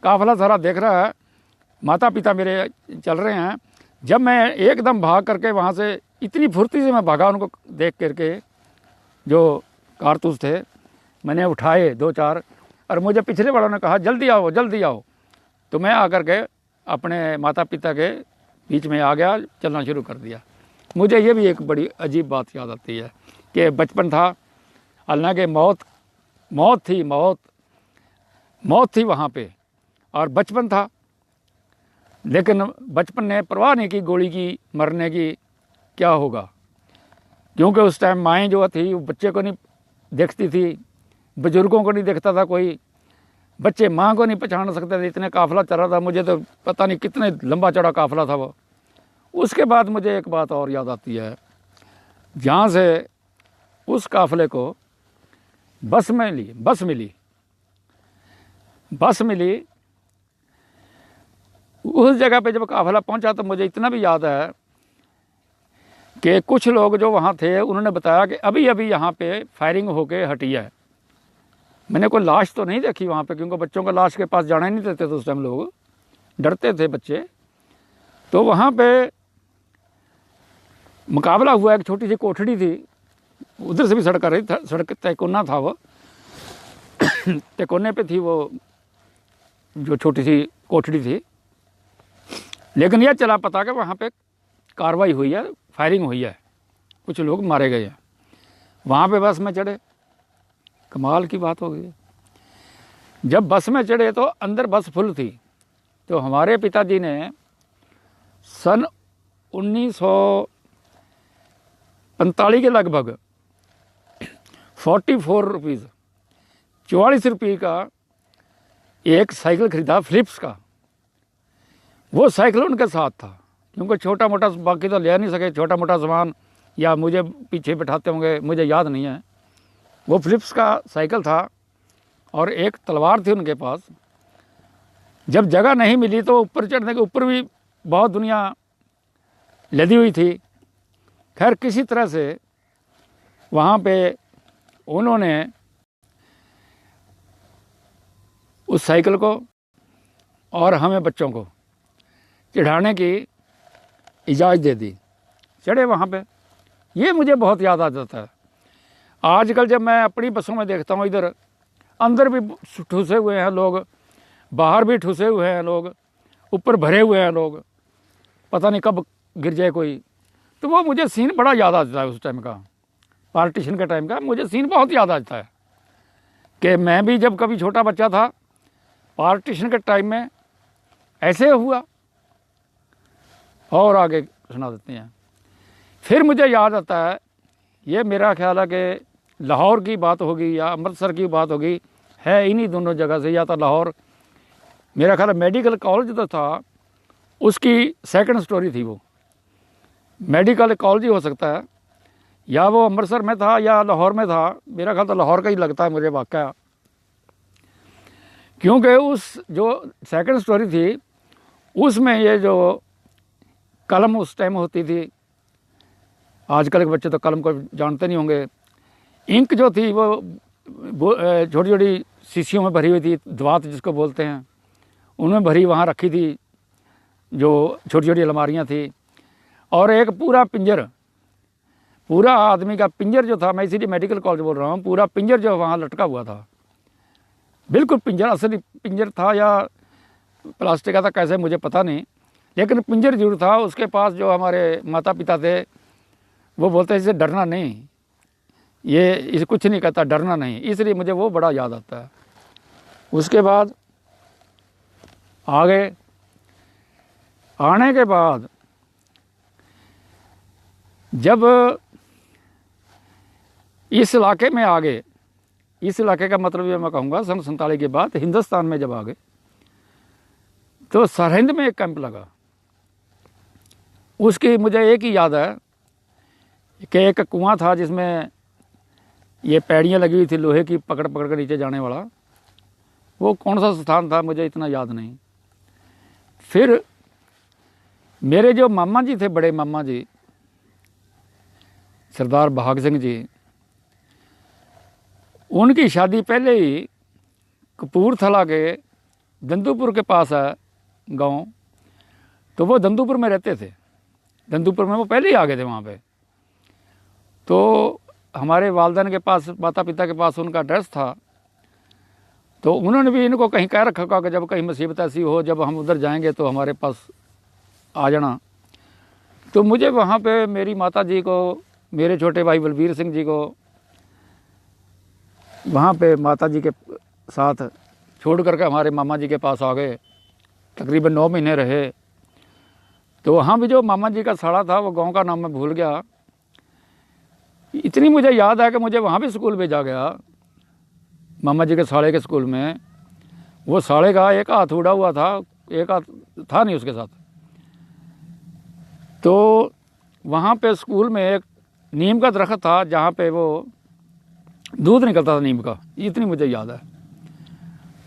काफ़िला सारा देख रहा है, माता पिता मेरे चल रहे हैं। जब मैं एकदम भाग करके वहाँ से, इतनी फुर्ती से मैं भागा, उनको देख करके जो कारतूस थे मैंने उठाए 2-4, और मुझे पिछले वालों ने कहा जल्दी आओ जल्दी आओ। तो मैं आकर के अपने माता पिता के बीच में आ गया, चलना शुरू कर दिया। मुझे ये भी एक बड़ी अजीब बात याद आती है कि बचपन था, हालांकि मौत थी वहाँ पे, और बचपन था, लेकिन बचपन ने परवाह नहीं की गोली की, मरने की क्या होगा, क्योंकि उस टाइम माएँ जो थी वो बच्चे को नहीं देखती थी, बुजुर्गों को नहीं देखता था कोई, बच्चे माँ को नहीं पहचान सकते थे, इतने काफ़िला चल रहा था। मुझे तो पता नहीं कितने लंबा चौड़ा काफ़िला था वो। उसके बाद मुझे एक बात और याद आती है, जहाँ से उस काफ़िले को बस मिली, उस जगह पे जब काफ़िला पहुंचा तो मुझे इतना भी याद है कि कुछ लोग जो वहाँ थे उन्होंने बताया कि अभी अभी यहाँ पे फायरिंग होके हटी है। मैंने कोई लाश तो नहीं देखी वहाँ पे, क्योंकि बच्चों को लाश के पास जाना ही नहीं देते थे उस टाइम, लोग डरते थे बच्चे। तो वहाँ पे मुकाबला हुआ, एक छोटी सी कोठड़ी थी, उधर से भी सड़क आ रही था, सड़क तयकोना था वो तयकोने पे थी वो जो छोटी सी कोठड़ी थी। लेकिन यह चला पता कि वहाँ पे कार्रवाई हुई है, फायरिंग हुई है, कुछ लोग मारे गए हैं। वहाँ पे बस में चढ़े, कमाल की बात हो गई। जब बस में चढ़े तो अंदर बस फुल थी। तो हमारे पिताजी ने सन 1945 के लगभग 44 रुपीज़, 44 रुपये का एक साइकिल खरीदा फिलिप्स का। वो साइकिल उनके साथ था, क्योंकि छोटा मोटा बाकी तो ले नहीं सके, छोटा मोटा सामान, या मुझे पीछे बैठाते होंगे, मुझे याद नहीं है। वो फिलिप्स का साइकिल था और एक तलवार थी उनके पास। जब जगह नहीं मिली तो ऊपर चढ़ने के ऊपर भी बहुत दुनिया लदी हुई थी। खैर किसी तरह से वहाँ पे उन्होंने उस साइकिल को और हमें बच्चों को चढ़ाने की इजाज़त दे दी। चढ़े वहाँ पे, ये मुझे बहुत याद आ जाता है। आजकल जब मैं अपनी बसों में देखता हूँ, इधर अंदर भी ठुसे हुए हैं लोग, बाहर भी ठुसे हुए हैं लोग, ऊपर भरे हुए हैं लोग, पता नहीं कब गिर जाए कोई। तो वो मुझे सीन बड़ा याद आ जाता है उस टाइम का, पार्टीशन के टाइम का मुझे सीन बहुत याद आ जाता है कि मैं भी जब कभी छोटा बच्चा था, पार्टीशन के टाइम में ऐसे हुआ। और आगे सुना देते हैं। फिर मुझे याद आता है, ये मेरा ख्याल है कि लाहौर की बात होगी या अमृतसर की बात होगी, है इन्हीं दोनों जगह से, या तो लाहौर, मेरा ख्याल है मेडिकल कॉलेज तो था, उसकी सेकंड स्टोरी थी वो, मेडिकल कॉलेज ही हो सकता है, या वो अमृतसर में था या लाहौर में था, मेरा ख्याल तो लाहौर का ही लगता है मुझे वाक़या, क्योंकि उस जो सेकंड स्टोरी थी उसमें ये जो कलम उस टाइम होती थी, आजकल के बच्चे तो कलम को जानते नहीं होंगे, इंक जो थी वो छोटी छोटी शीशियों में भरी हुई थी, दवात जिसको बोलते हैं, उनमें भरी वहाँ रखी थी, जो छोटी छोटी अलमारियाँ थी, और एक पूरा पिंजर, पूरा आदमी का पिंजर जो था, मैं इसीलिए मेडिकल कॉलेज बोल रहा हूँ, पूरा पिंजर जो वहाँ लटका हुआ था, बिल्कुल पिंजर, असली पिंजर था या प्लास्टिक का था कैसे मुझे पता नहीं, लेकिन पिंजर जरूर था। उसके पास जो हमारे माता पिता थे वो बोलते इसे डरना नहीं, ये इसे कुछ नहीं कहता, डरना नहीं, इसलिए मुझे वो बड़ा याद आता है। उसके बाद आगे आने के बाद जब इस इलाके में आ गए, इस इलाके का मतलब ये मैं कहूँगा सन 47 के बाद हिंदुस्तान में जब आ गए तो सरहिंद में एक कैंप लगा। उसकी मुझे एक ही याद है कि एक कुआं था जिसमें ये पैड़ियाँ लगी हुई थी लोहे की, पकड़ पकड़ कर नीचे जाने वाला, वो कौन सा स्थान था मुझे इतना याद नहीं। फिर मेरे जो मामा जी थे, बड़े मामा जी सरदार बहाग सिंह जी, उनकी शादी पहले ही कपूरथला के दंदूपुर के पास है गांव, तो वो दंदूपुर में रहते थे, दंदूपुर में वो पहले ही आ गए थे वहाँ पे। तो हमारे वालदैन के पास, माता पिता के पास उनका एड्रेस था, तो उन्होंने भी इनको कहीं कह रखा कि जब कहीं मुसीबत ऐसी हो, जब हम उधर जाएंगे तो हमारे पास आ जाना। तो मुझे वहाँ पे मेरी माता जी को, मेरे छोटे भाई बलबीर सिंह जी को वहाँ पे माता जी के साथ छोड़ करके हमारे मामा जी के पास आ गए, तकरीबन 9 महीने रहे। तो वहाँ भी जो मामा जी का साड़ा था, वो गांव का नाम मैं भूल गया, इतनी मुझे याद है कि मुझे वहाँ भी स्कूल भेजा गया, मामा जी के साड़े के स्कूल में। वो साड़े का एक हाथ उड़ा हुआ था, एक हाथ था नहीं उसके साथ। तो वहाँ पे स्कूल में एक नीम का दरख्त था जहाँ पे वो दूध निकलता था नीम का, इतनी मुझे याद है।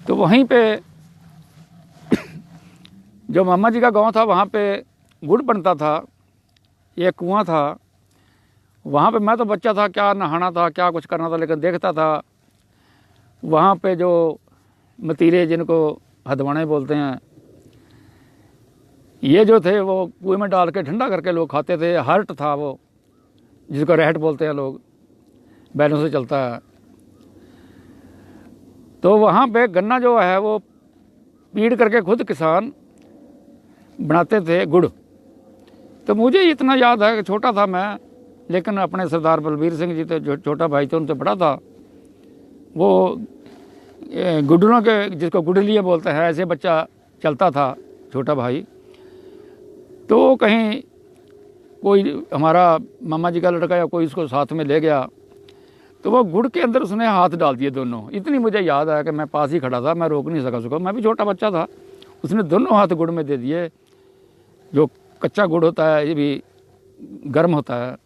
तो वहीं पे जो मामा जी का गांव था वहाँ पे गुड़ बनता था, एक कुआं था, वहाँ पे मैं तो बच्चा था, क्या नहाना था क्या कुछ करना था, लेकिन देखता था वहाँ पे जो मतीरे जिनको हदवाने बोलते हैं, ये जो थे वो कुएं में डाल के ठंडा करके लोग खाते थे। हर्ट था वो, जिसको रहट बोलते हैं लोग, बैलों से चलता है। तो वहाँ पे गन्ना जो है वो पीड़ करके खुद किसान बनाते थे गुड़। तो मुझे इतना याद है कि छोटा था मैं, लेकिन अपने सरदार बलबीर सिंह जी तो जो छोटा भाई थे उनसे बड़ा था, वो गुडलों के, जिसको गुडलिए बोलते हैं, ऐसे बच्चा चलता था छोटा भाई। तो कहीं कोई हमारा मामा जी का लड़का या कोई उसको साथ में ले गया, तो वो गुड़ के अंदर उसने हाथ डाल दिए दोनों। इतनी मुझे याद है कि मैं पास ही खड़ा था, मैं रोक नहीं सका, मैं भी छोटा बच्चा था। उसने दोनों हाथ गुड़ में दे दिए। जो कच्चा गुड़ होता है ये भी गर्म होता है,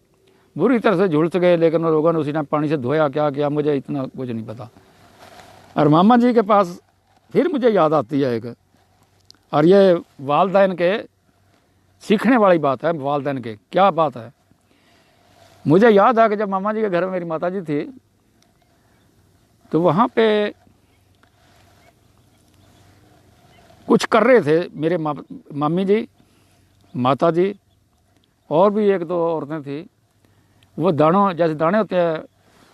बुरी तरह से झुलस गए, लेकिन लोगों ने उसी टाइम पानी से धोया, क्या किया मुझे इतना कुछ नहीं पता। और मामा जी के पास फिर मुझे याद आती है एक, और ये वालदैन के सीखने वाली बात है। वालदैन के क्या बात है, मुझे याद है कि जब मामा जी के घर में मेरी माता जी थी, तो वहाँ पे कुछ कर रहे थे मेरे मामी जी, माता जी, और भी 1-2 औरतें थी। वो दानों, जैसे दाने होते हैं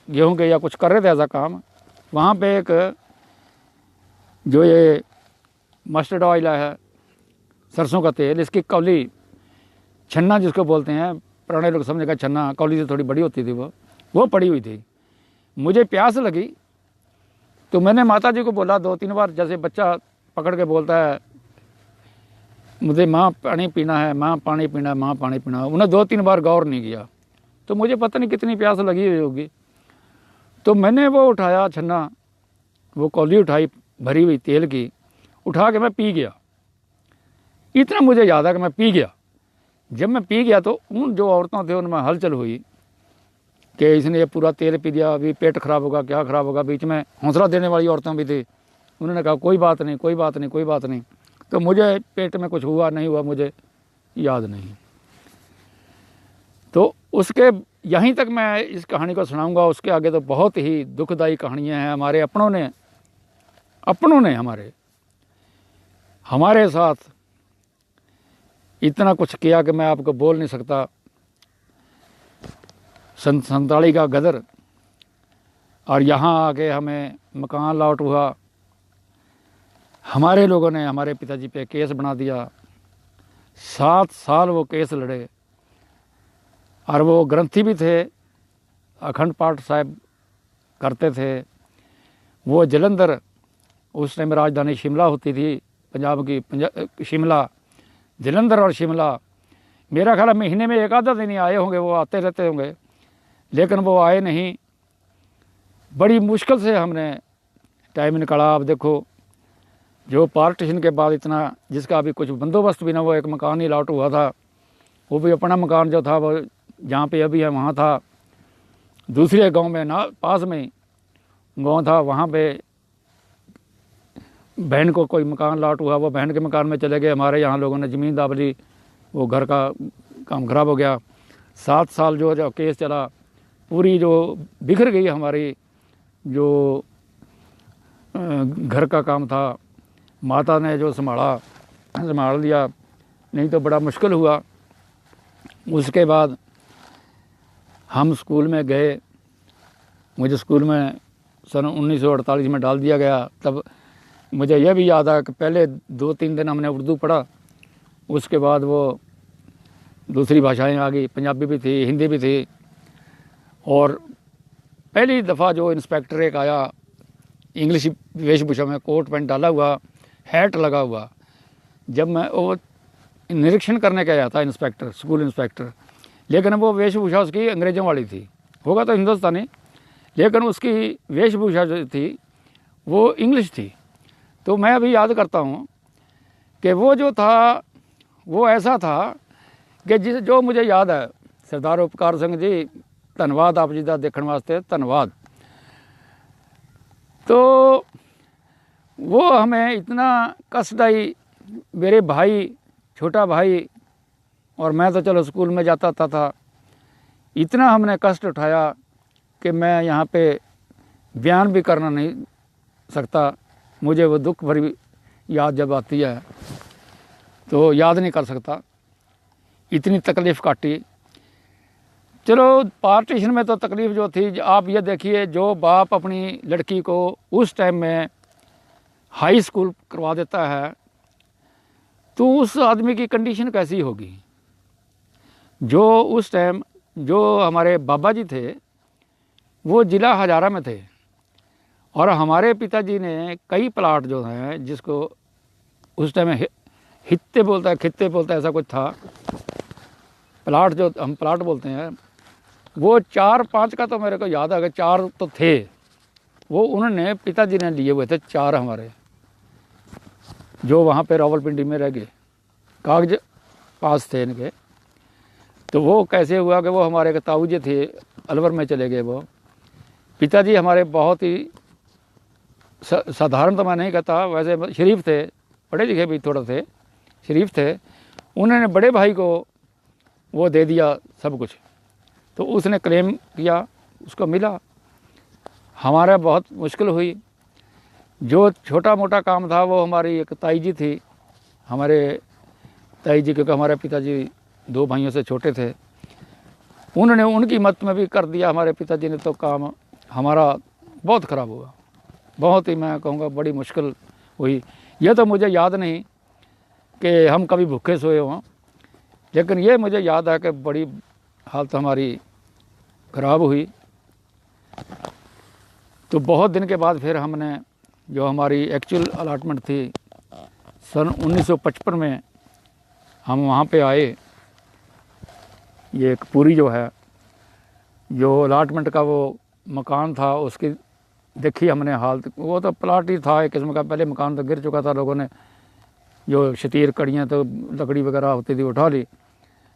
गेहूं के, या कुछ कर रहे थे ऐसा काम। वहाँ पे एक जो ये मस्टर्ड ऑयल है, सरसों का तेल, इसकी कौली, छन्ना जिसको बोलते हैं, पुराने लोग समझेगा छन्ना, कौली से थोड़ी बड़ी होती थी वो पड़ी हुई थी। मुझे प्यास लगी तो मैंने माता जी को बोला 2-3 बार, जैसे बच्चा पकड़ के बोलता है मुझे माँ पानी पीना है, माँ पानी पीना है, माँ पानी पीना है। उन्हें 2-3 बार गौर नहीं किया, तो मुझे पता नहीं कितनी प्यास लगी हुई होगी। तो मैंने वो उठाया छन्ना, वो कौली उठाई भरी हुई तेल की, उठा के मैं पी गया। इतना मुझे याद है कि मैं पी गया। जब मैं पी गया तो उन जो औरतों थे उनमें हलचल हुई कि इसने ये पूरा तेल पी दिया, अभी पेट खराब होगा, क्या खराब होगा। बीच में हौसला देने वाली औरतें भी थी, उन्होंने कहा कोई बात नहीं, कोई बात नहीं, कोई बात नहीं। तो मुझे पेट में कुछ हुआ नहीं हुआ मुझे याद नहीं। तो उसके यहीं तक मैं इस कहानी को सुनाऊंगा। उसके आगे तो बहुत ही दुखदाई कहानियां हैं। हमारे अपनों ने हमारे साथ इतना कुछ किया कि मैं आपको बोल नहीं सकता। संताली का गदर, और यहाँ आके हमें मकान लॉट हुआ। हमारे लोगों ने हमारे पिताजी पे केस बना दिया। 7 साल वो केस लड़े, और वो ग्रंथी भी थे, अखंड पाठ साहब करते थे। वो जलंधर, उस टाइम राजधानी शिमला होती थी पंजाब की, शिमला, जलंधर और शिमला। मेरा ख्याल महीने में 1 आधा दिन ही आए होंगे, वो आते रहते होंगे, लेकिन वो आए नहीं। बड़ी मुश्किल से हमने टाइम निकाला। अब देखो, जो पार्टीशन के बाद इतना, जिसका अभी कुछ बंदोबस्त भी ना, वो एक मकान ही लॉट हुआ था, वो भी अपना मकान जो था वो जहाँ पे अभी है वहाँ था। दूसरे गांव में ना, पास में ही गांव था, वहाँ पे बहन को कोई मकान लॉट हुआ, वो बहन के मकान में चले गए। हमारे यहाँ लोगों ने ज़मीन दाब ली, वो घर का काम खराब हो गया। 7 साल जो केस चला, पूरी जो बिखर गई हमारी जो घर का काम था। माता ने जो संभाल लिया, नहीं तो बड़ा मुश्किल हुआ। उसके बाद हम स्कूल में गए। मुझे स्कूल में सन 1948 में डाल दिया गया। तब मुझे यह भी याद है कि पहले 2-3 दिन हमने उर्दू पढ़ा, उसके बाद वो दूसरी भाषाएं आ गई, पंजाबी भी थी, हिंदी भी थी। और पहली दफ़ा जो इंस्पेक्टर एक आया, इंग्लिश वेशभूषा में, कोट पैंट डाला हुआ, हैट लगा हुआ। जब मैं वो निरीक्षण करने के आया था इंस्पेक्टर, स्कूल इंस्पेक्टर, लेकिन वो वेशभूषा उसकी अंग्रेज़ों वाली थी। होगा तो हिंदुस्तानी, लेकिन उसकी वेशभूषा जो थी वो इंग्लिश थी। तो मैं अभी याद करता हूँ कि वो जो था वो ऐसा था कि जो मुझे याद है। सरदार उपकार सिंह जी, धन्यवाद आप जी का देखने वास्ते, धन्यवाद। तो वो हमें इतना कष्ट आई, मेरे भाई, छोटा भाई और मैं तो चलो स्कूल में जाता था, इतना हमने कष्ट उठाया कि मैं यहाँ पे बयान भी करना नहीं सकता। मुझे वो दुख भरी याद जब आती है तो याद नहीं कर सकता, इतनी तकलीफ़ काटी। चलो पार्टीशन में तो तकलीफ़ जो थी, आप ये देखिए, जो बाप अपनी लड़की को उस टाइम में हाई स्कूल करवा देता है तो उस आदमी की कंडीशन कैसी होगी। जो उस टाइम जो हमारे बाबा जी थे वो ज़िला हजारा में थे, और हमारे पिताजी ने कई प्लाट जो हैं, जिसको उस टाइम हित्ते बोलता है, खित्ते बोलता है, ऐसा कुछ था, प्लाट जो हम प्लाट बोलते हैं, वो 4-5 का तो मेरे को याद आ गया, 4 तो थे वो उन्होंने, पिताजी ने लिए हुए थे 4 हमारे, जो वहाँ पे रावलपिंडी में रह गए, कागज पास थे इनके। तो वो कैसे हुआ कि वो हमारे ताऊ जी थे, अलवर में चले गए। वो पिताजी हमारे बहुत ही साधारण तो मैं नहीं कहता, वैसे शरीफ थे, पढ़े लिखे भी थोड़ा थे, शरीफ थे। उन्होंने बड़े भाई को वो दे दिया सब कुछ, तो उसने क्लेम किया, उसको मिला। हमारा बहुत मुश्किल हुई। जो छोटा मोटा काम था वो हमारी एक ताई जी थी, हमारे ताई जी, क्योंकि हमारे पिताजी 2 भाइयों से छोटे थे, उन्होंने उनकी मदद में भी कर दिया हमारे पिताजी ने। तो काम हमारा बहुत ख़राब हुआ, बहुत ही, मैं कहूँगा बड़ी मुश्किल हुई। यह तो मुझे याद नहीं कि हम कभी भूखे सोए हों, लेकिन ये मुझे याद है कि बड़ी हालत हमारी ख़राब हुई। तो बहुत दिन के बाद फिर हमने, जो हमारी एक्चुअल अलाटमेंट थी सन 1955 में, हम वहाँ पे आए। ये एक पूरी जो है, जो अलाटमेंट का वो मकान था, उसकी देखी हमने हालत। वो तो प्लाट ही था एक किस्म का, पहले मकान तो गिर चुका था, लोगों ने जो शतीर कड़ियाँ तो लकड़ी वगैरह होती थी उठा ली,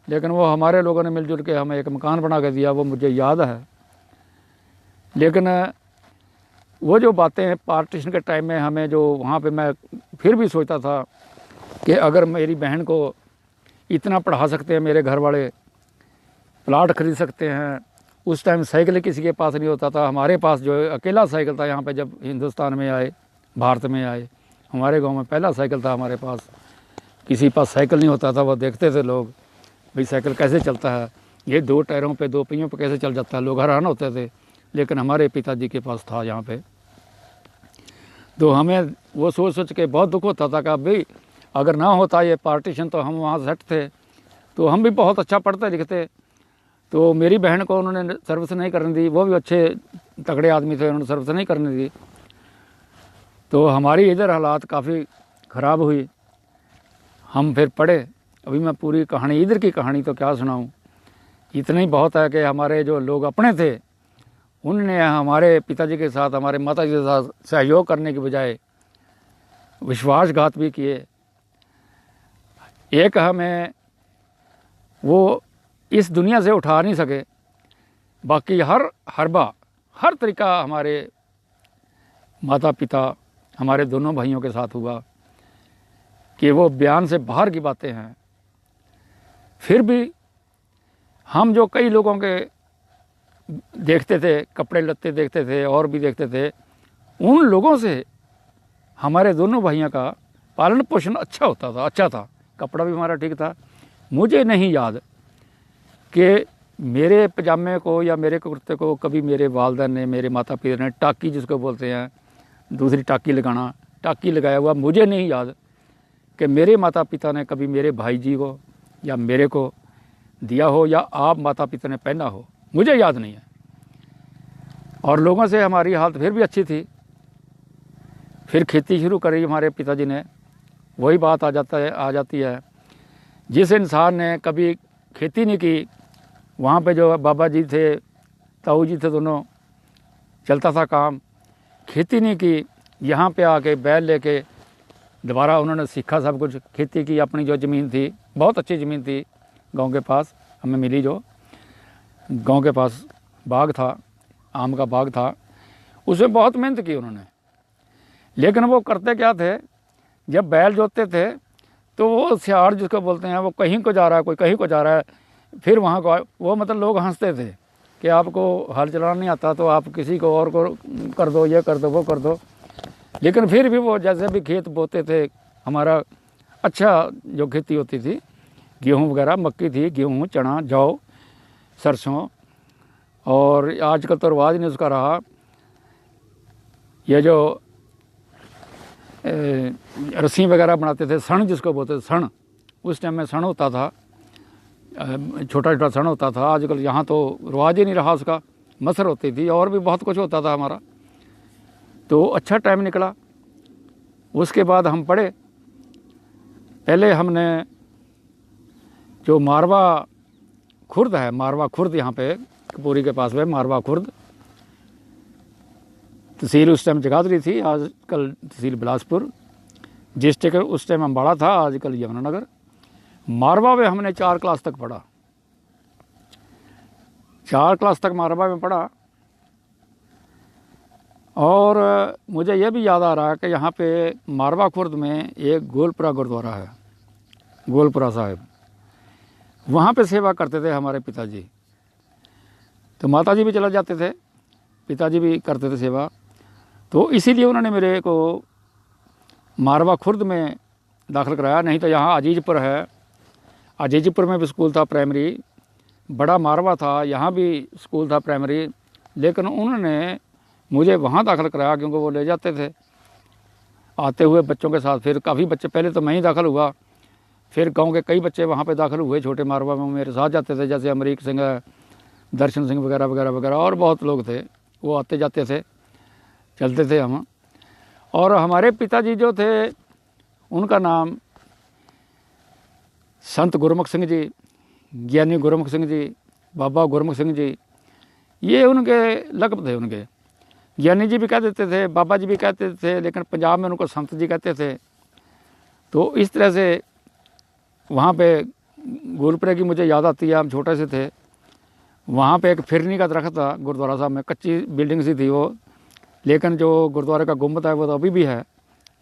लेकिन वो हमारे लोगों ने मिलजुल के हमें एक मकान बना के दिया, वो मुझे याद है। लेकिन वो जो बातें हैं पार्टीशन के टाइम में हमें जो वहाँ पे, मैं फिर भी सोचता था कि अगर मेरी बहन को इतना पढ़ा सकते हैं मेरे घर वाले, प्लाट खरीद सकते हैं। उस टाइम साइकिल किसी के पास नहीं होता था, हमारे पास जो है अकेला साइकिल था। यहाँ पे जब हिंदुस्तान में आए, भारत में आए, हमारे गांव में पहला साइकिल था हमारे पास। किसी पास साइकिल नहीं होता था, वो देखते थे लोग भाई साइकिल कैसे चलता है, ये 2 टायरों पे 2 पहियों पे कैसे चल जाता है, लोग हैरान होते थे। लेकिन हमारे पिताजी के पास था यहाँ पे। तो हमें वो सोच सोच के बहुत दुख होता था कि भाई अगर ना होता ये पार्टीशन तो हम वहाँ सेट थे, तो हम भी बहुत अच्छा पढ़ते लिखते। तो मेरी बहन को उन्होंने सर्विस नहीं करने दी, वो भी अच्छे तगड़े आदमी थे, उन्होंने सर्विस नहीं करने दी। तो हमारी इधर हालात काफ़ी ख़राब हुई। हम फिर पढ़े। अभी मैं पूरी कहानी, इधर की कहानी तो क्या सुनाऊँ, इतना ही बहुत है कि हमारे जो लोग अपने थे, उनने हमारे पिताजी के साथ, हमारे माताजी के साथ सहयोग करने के बजाय विश्वासघात भी किए। एक हमें वो इस दुनिया से उठा नहीं सके, बाकी हर हरबा, हर तरीका हमारे माता पिता, हमारे दोनों भाइयों के साथ हुआ कि वो बयान से बाहर की बातें हैं। फिर भी हम जो कई लोगों के देखते थे, कपड़े लत्ते देखते थे और भी देखते थे, उन लोगों से हमारे दोनों भाइयों का पालन पोषण अच्छा होता था, अच्छा था, कपड़ा भी हमारा ठीक था। मुझे नहीं याद कि मेरे पजामे को या मेरे कुर्ते को कभी मेरे वालिदैन ने, मेरे माता पिता ने टाकी, जिसको बोलते हैं दूसरी टाकी लगाना, टाकी लगाया हुआ मुझे नहीं याद कि मेरे माता पिता ने कभी मेरे भाई जी को या मेरे को दिया हो, या आप माता पिता ने पहना हो, मुझे याद नहीं है। और लोगों से हमारी हालत फिर भी अच्छी थी। फिर खेती शुरू करी हमारे पिताजी ने। वही बात आ जाती है, जिस इंसान ने कभी खेती नहीं की, वहाँ पे जो बाबा जी थे, ताऊ जी थे, दोनों चलता था काम, खेती नहीं की, यहाँ पे आके बैल लेके दोबारा उन्होंने सीखा सब कुछ, खेती की। अपनी जो ज़मीन थी, बहुत अच्छी ज़मीन थी गांव के पास हमें मिली, जो गांव के पास बाग था, आम का बाग था, उसमें बहुत मेहनत की उन्होंने। लेकिन वो करते क्या थे, जब बैल जोतते थे तो वो सियाड़ जिसको बोलते हैं, वो कहीं को जा रहा है, कोई कहीं को जा रहा है, फिर वहाँ को वो मतलब लोग हंसते थे कि आपको हल चलाना नहीं आता तो आप किसी को और को कर दो, ये कर दो, वो कर दो। लेकिन फिर भी वो जैसे भी खेत बोते थे, हमारा अच्छा जो खेती होती थी, गेहूँ वगैरह, मक्की थी, गेहूँ, चना, जौ, सरसों, और आजकल तो रिवाज नहीं उसका रहा, ये जो रस्सी वगैरह बनाते थे, सण जिसको बोलते थे, सण, उस टाइम में सण होता था, छोटा छोटा सण होता था। आजकल यहाँ तो रिवाज ही नहीं रहा उसका, मसर होती थी और भी बहुत कुछ होता था हमारा। तो अच्छा टाइम निकला। उसके बाद हम पढ़े। पहले हमने जो मारवा खुर्द है, मारवा खुर्द यहाँ पे कपूरी के पास में मारवा खुर्द, तहसील उस टाइम जगाधरी थी, आजकल तहसील बिलासपुर, डिस्ट्रिक्ट उस टाइम अम्बाड़ा था, आजकल यमुनानगर। मारवा में हमने 4 क्लास तक पढ़ा, 4 क्लास तक मारवा में पढ़ा। और मुझे यह भी याद आ रहा है कि यहाँ पे मारवा खुर्द में एक गोलपुरा गुरुद्वारा है, गोलपुरा साहिब, वहाँ पे सेवा करते थे हमारे पिताजी। तो माताजी भी चला जाते थे, पिताजी भी करते थे सेवा। तो इसीलिए उन्होंने मेरे को मारवा खुर्द में दाखिल कराया। नहीं तो यहाँ अजीजपुर है, अजीजपुर में भी स्कूल था प्राइमरी, बड़ा मारवा था, यहाँ भी स्कूल था प्राइमरी। लेकिन उन्होंने मुझे वहाँ दाखिल कराया क्योंकि वो ले जाते थे आते हुए बच्चों के साथ। फिर काफ़ी बच्चे, पहले तो मैं ही दाखिल हुआ, फिर गांव के कई बच्चे वहाँ पे दाखिल हुए, छोटे मारवा में मेरे साथ जाते थे, जैसे अमरीक सिंह, दर्शन सिंह वगैरह वगैरह वगैरह, और बहुत लोग थे, वो आते जाते थे, चलते थे हम। और हमारे पिताजी जो थे, उनका नाम संत गुरमुख सिंह जी, ज्ञानी गुरमुख सिंह जी, बाबा गुरमुख सिंह जी, ये उनके लक़ब थे उनके। ज्ञानी जी भी कह देते थे, बाबा जी भी कहते थे, लेकिन पंजाब में उनको संत जी कहते थे। तो इस तरह से वहाँ पे गुरुपुरे की मुझे याद आती है, हम छोटे से थे। वहाँ पे एक फिरनी का दरख्त था गुरुद्वारा साहब में, कच्ची बिल्डिंग सी थी वो, लेकिन जो गुरुद्वारे का गुम्बद है वो तो अभी भी है।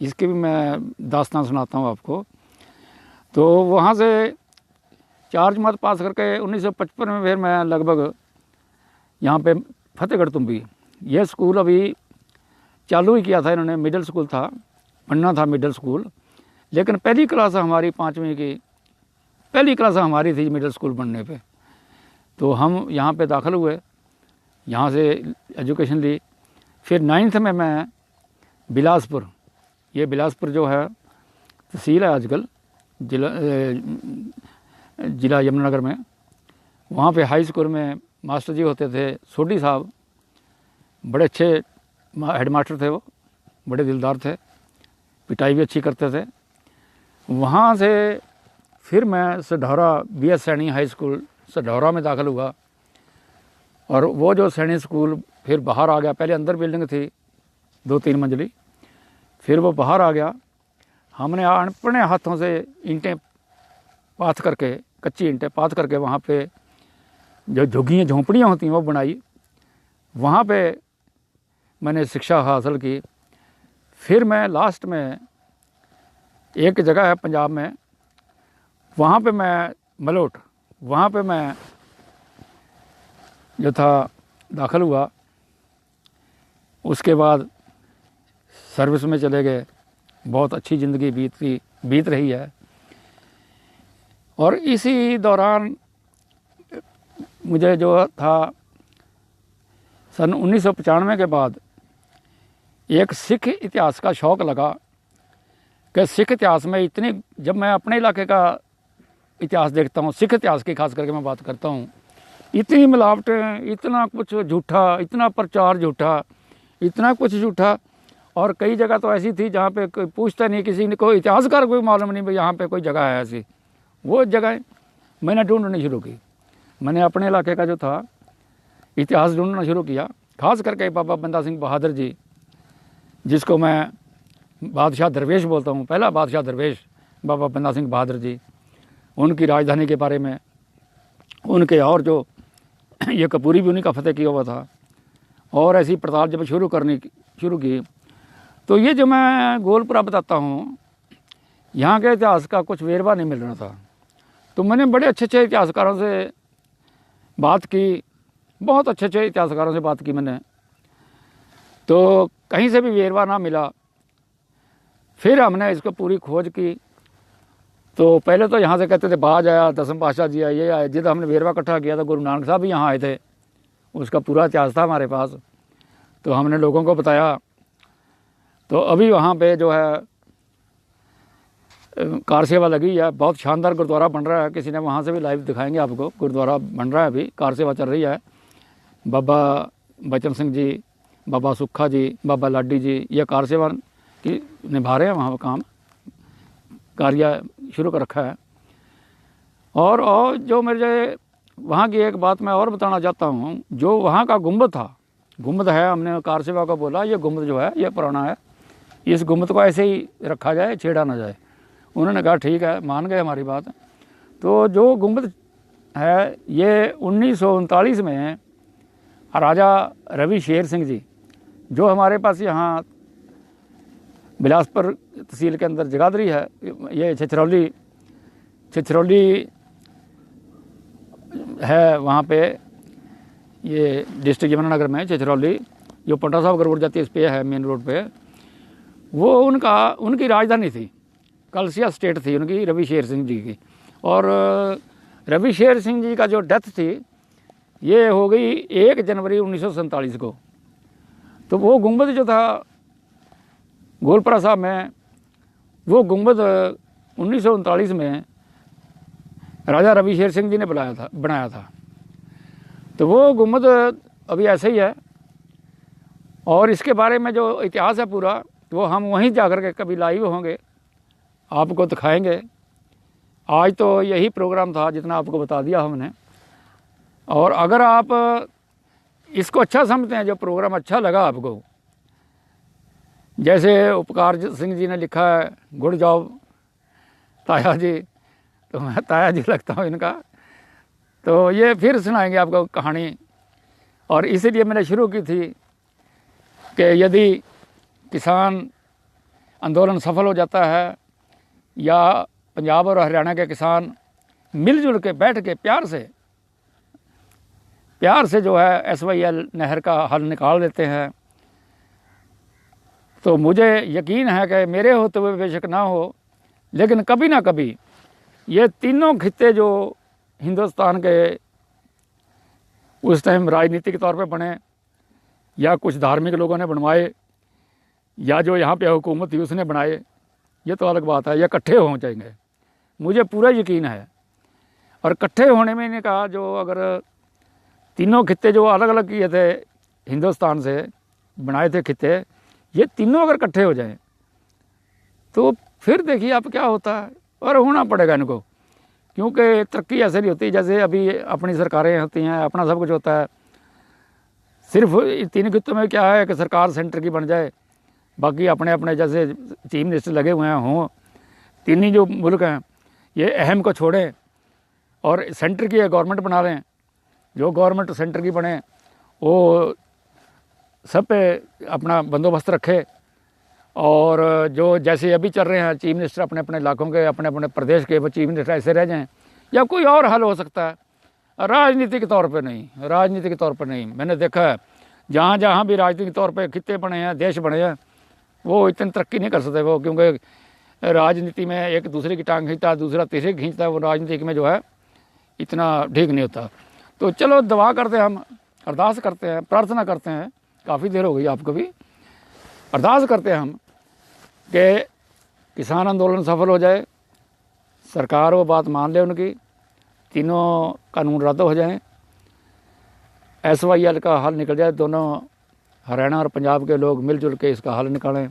इसकी भी मैं दास्तान सुनाता हूँ आपको। तो वहाँ से 4 जमात पास करके 1955 में फिर मैं लगभग यहाँ पे फतेहगढ़ तुम्बी, ये स्कूल अभी चालू ही किया था इन्होंने, मिडिल स्कूल था, पढ़ना था मिडिल स्कूल, लेकिन पहली क्लास हमारी 5वीं की पहली क्लास हमारी थी मिडिल स्कूल बनने पे। तो हम यहाँ पे दाखिल हुए, यहाँ से एजुकेशन ली। फिर 9th में मैं बिलासपुर, ये बिलासपुर जो है तहसील है आजकल, ज़िला यमुनानगर में, वहाँ पे हाई स्कूल में मास्टर जी होते थे सोडी साहब, बड़े अच्छे हेड मास्टर थे वो, बड़े दिलदार थे, पिटाई भी अच्छी करते थे। वहाँ से फिर मैं Sadhaura BS Saini high school Sadhaura में दाखिल हुआ। और वो जो सैनी स्कूल फिर बाहर आ गया, पहले अंदर बिल्डिंग थी 2-3 मंजिली, फिर वो बाहर आ गया। हमने अपने हाथों से ईंटें पाथ करके, कच्ची ईंटें पाथ करके वहाँ पे जो झुग्गियाँ झोंपड़ियाँ होती हैं वो बनाई, वहाँ पे मैंने शिक्षा हासिल की। फिर मैं लास्ट में एक जगह है पंजाब में, वहाँ पे मैं मलोट, वहाँ पे मैं जो था दाखिल हुआ। उसके बाद सर्विस में चले गए, बहुत अच्छी ज़िंदगी बीत रही है। और इसी दौरान मुझे जो था सन 1995 के बाद एक सिख इतिहास का शौक़ लगा कि सिख इतिहास में इतनी, जब मैं अपने इलाके का इतिहास देखता हूँ, सिख इतिहास की खास करके मैं बात करता हूँ, इतनी मिलावटें, इतना कुछ झूठा, इतना प्रचार झूठा, इतना कुछ झूठा। और कई जगह तो ऐसी थी जहाँ पे कोई पूछता नहीं, किसी ने कोई इतिहासकार कोई मालूम नहीं भाई यहाँ पे कोई जगह है ऐसी। वो जगह मैंने ढूंढनी शुरू की, मैंने अपने इलाके का जो था इतिहास ढूंढना शुरू किया। खास करके बाबा बंदा सिंह बहादुर जी, जिसको मैं बादशाह दरवेश बोलता हूँ, पहला बादशाह दरवेश बाबा बंदा सिंह बहादुर जी, उनकी राजधानी के बारे में, उनके, और जो ये कपूरी भी उन्हीं का फतेह किया हुआ था। और ऐसी पड़ताल जब शुरू की तो ये जो मैं गोलपुरा बताता हूँ, यहाँ के इतिहास का कुछ वेरवा नहीं मिल रहा था। तो मैंने बड़े अच्छे अच्छे इतिहासकारों से बात की, बहुत अच्छे अच्छे इतिहासकारों से बात की मैंने, तो कहीं से भी वेरवा ना मिला। फिर हमने इसको पूरी खोज की। तो पहले तो यहाँ से कहते थे बाज आया, 10वें पातशाह जी आए, ये आए। जिधर हमने वेरवा इकट्ठा किया तो गुरु नानक साहब भी यहाँ आए थे, उसका पूरा इतिहास था हमारे पास। तो हमने लोगों को बताया। तो अभी वहाँ पे जो है कार सेवा लगी है, बहुत शानदार गुरुद्वारा बन रहा है। किसी ने वहाँ से भी लाइव दिखाएंगे आपको, गुरुद्वारा बन रहा है, अभी कार सेवा चल रही है। बाबा बचन सिंह जी, बाबा सुखा जी, बाबा लाडी जी, ये कार सेवा की निभा रहे हैं वहाँ काम, कार्य शुरू कर रखा है। और जो मेरे वहाँ की एक बात मैं और बताना चाहता हूँ, जो वहाँ का गुम्बद था, गुम्बद है, हमने कार सेवा को बोला ये गुम्बद जो है ये पुराना है, इस गुम्बद को ऐसे ही रखा जाए, छेड़ा ना जाए। उन्होंने कहा ठीक है, मान गए हमारी बात। तो जो गुम्बद है ये 1939 में राजा रवि शेर सिंह जी, जो हमारे पास यहाँ बिलासपुर तहसील के अंदर जगाधरी है, ये छिछरौली है, वहाँ पे ये डिस्ट्रिक्ट यमुनानगर में छिछरौली, जो पटना साहब रोड जाती है इस पे है, मेन रोड पे। वो उनकी राजधानी थी, कलसिया स्टेट थी उनकी, रवि शेर सिंह जी की। और रवि शेर सिंह जी का जो डेथ थी ये हो गई 1 जनवरी 1947 को। तो वो गुम्बद जो था गोलपुरा साहब में, वो गुम्बद 1939 में राजा रवि शेर सिंह जी ने बनाया था। तो वो गुम्बद अभी ऐसे ही है। और इसके बारे में जो इतिहास है पूरा, वो हम वहीं जाकर के कभी लाइव होंगे, आपको दिखाएंगे। आज तो यही प्रोग्राम था जितना आपको बता दिया हमने। और अगर आप इसको अच्छा समझते हैं, जो प्रोग्राम अच्छा लगा आपको, जैसे उपकार सिंह जी ने लिखा है गुड जॉब ताया जी, तो मैं ताया जी लगता हूँ इनका। तो ये फिर सुनाएंगे आपको कहानी। और इसीलिए मैंने शुरू की थी कि यदि किसान आंदोलन सफल हो जाता है, या पंजाब और हरियाणा के किसान मिलजुल के बैठ के प्यार से जो है SYL नहर का हल निकाल देते हैं, तो मुझे यकीन है कि मेरे होते हुए बेशक ना हो, लेकिन कभी ना कभी ये तीनों खित्ते जो हिंदुस्तान के उस टाइम राजनीतिक तौर पे बने, या कुछ धार्मिक लोगों ने बनवाए, या जो यहाँ पे हुकूमत थी उसने बनाए, ये तो अलग बात है, या इकट्ठे हो जाएंगे, मुझे पूरा यकीन है। और इकट्ठे होने में इन्हें कहा, जो अगर तीनों खित्ते जो अलग अलग किए थे हिंदुस्तान से बनाए थे खित्ते, ये तीनों अगर इकट्ठे हो जाएं तो फिर देखिए आप क्या होता है। और होना पड़ेगा इनको, क्योंकि तरक्की ऐसे नहीं होती जैसे अभी अपनी सरकारें होती हैं, अपना सब कुछ होता है। सिर्फ तीन खित्तों में क्या है कि सरकार सेंटर की बन जाए, बाकी अपने अपने जैसे चीफ मिनिस्टर लगे हुए हैं हों। तीन ही जो मुल्क हैं ये अहम को छोड़ें और सेंटर की गवर्नमेंट बना लें। जो गवर्नमेंट सेंटर की बने वो सब पे अपना बंदोबस्त रखे, और जो जैसे अभी चल रहे हैं चीफ मिनिस्टर अपने अपने इलाकों के, अपने अपने प्रदेश के वो चीफ मिनिस्टर ऐसे रह जाएं, या कोई और हल हो सकता है, राजनीतिक तौर पे नहीं, राजनीतिक तौर पे नहीं। मैंने देखा है जहाँ जहाँ भी राजनीतिक तौर पे खित्ते बने हैं, देश बने हैं, वो इतनी तरक्की नहीं कर सकते वो, क्योंकि राजनीति में एक दूसरे की टांग खींचता है, दूसरा तीसरे की खींचता है, वो राजनीतिक में जो है इतना ठीक नहीं होता। तो चलो दुआ करते हैं, हम अरदास करते हैं, प्रार्थना करते हैं, काफ़ी देर हो गई आपको भी, अरदास करते हैं हम कि किसान आंदोलन सफल हो जाए, सरकार वो बात मान ले उनकी, तीनों कानून रद्द हो जाएं, SYL का हल निकल जाए, दोनों हरियाणा और पंजाब के लोग मिलजुल के इसका हल निकालें।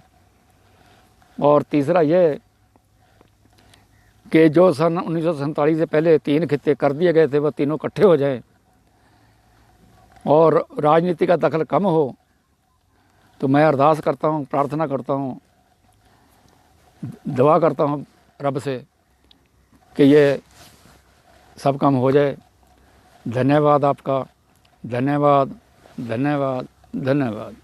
और तीसरा ये कि जो सन 1947 से पहले तीन खित्ते कर दिए गए थे वो तीनों इकट्ठे हो जाएं, और राजनीति का दखल कम हो। तो मैं अरदास करता हूँ, प्रार्थना करता हूँ, दुआ करता हूँ रब से कि ये सब काम हो जाए। धन्यवाद आपका, धन्यवाद, धन्यवाद, धन्यवाद।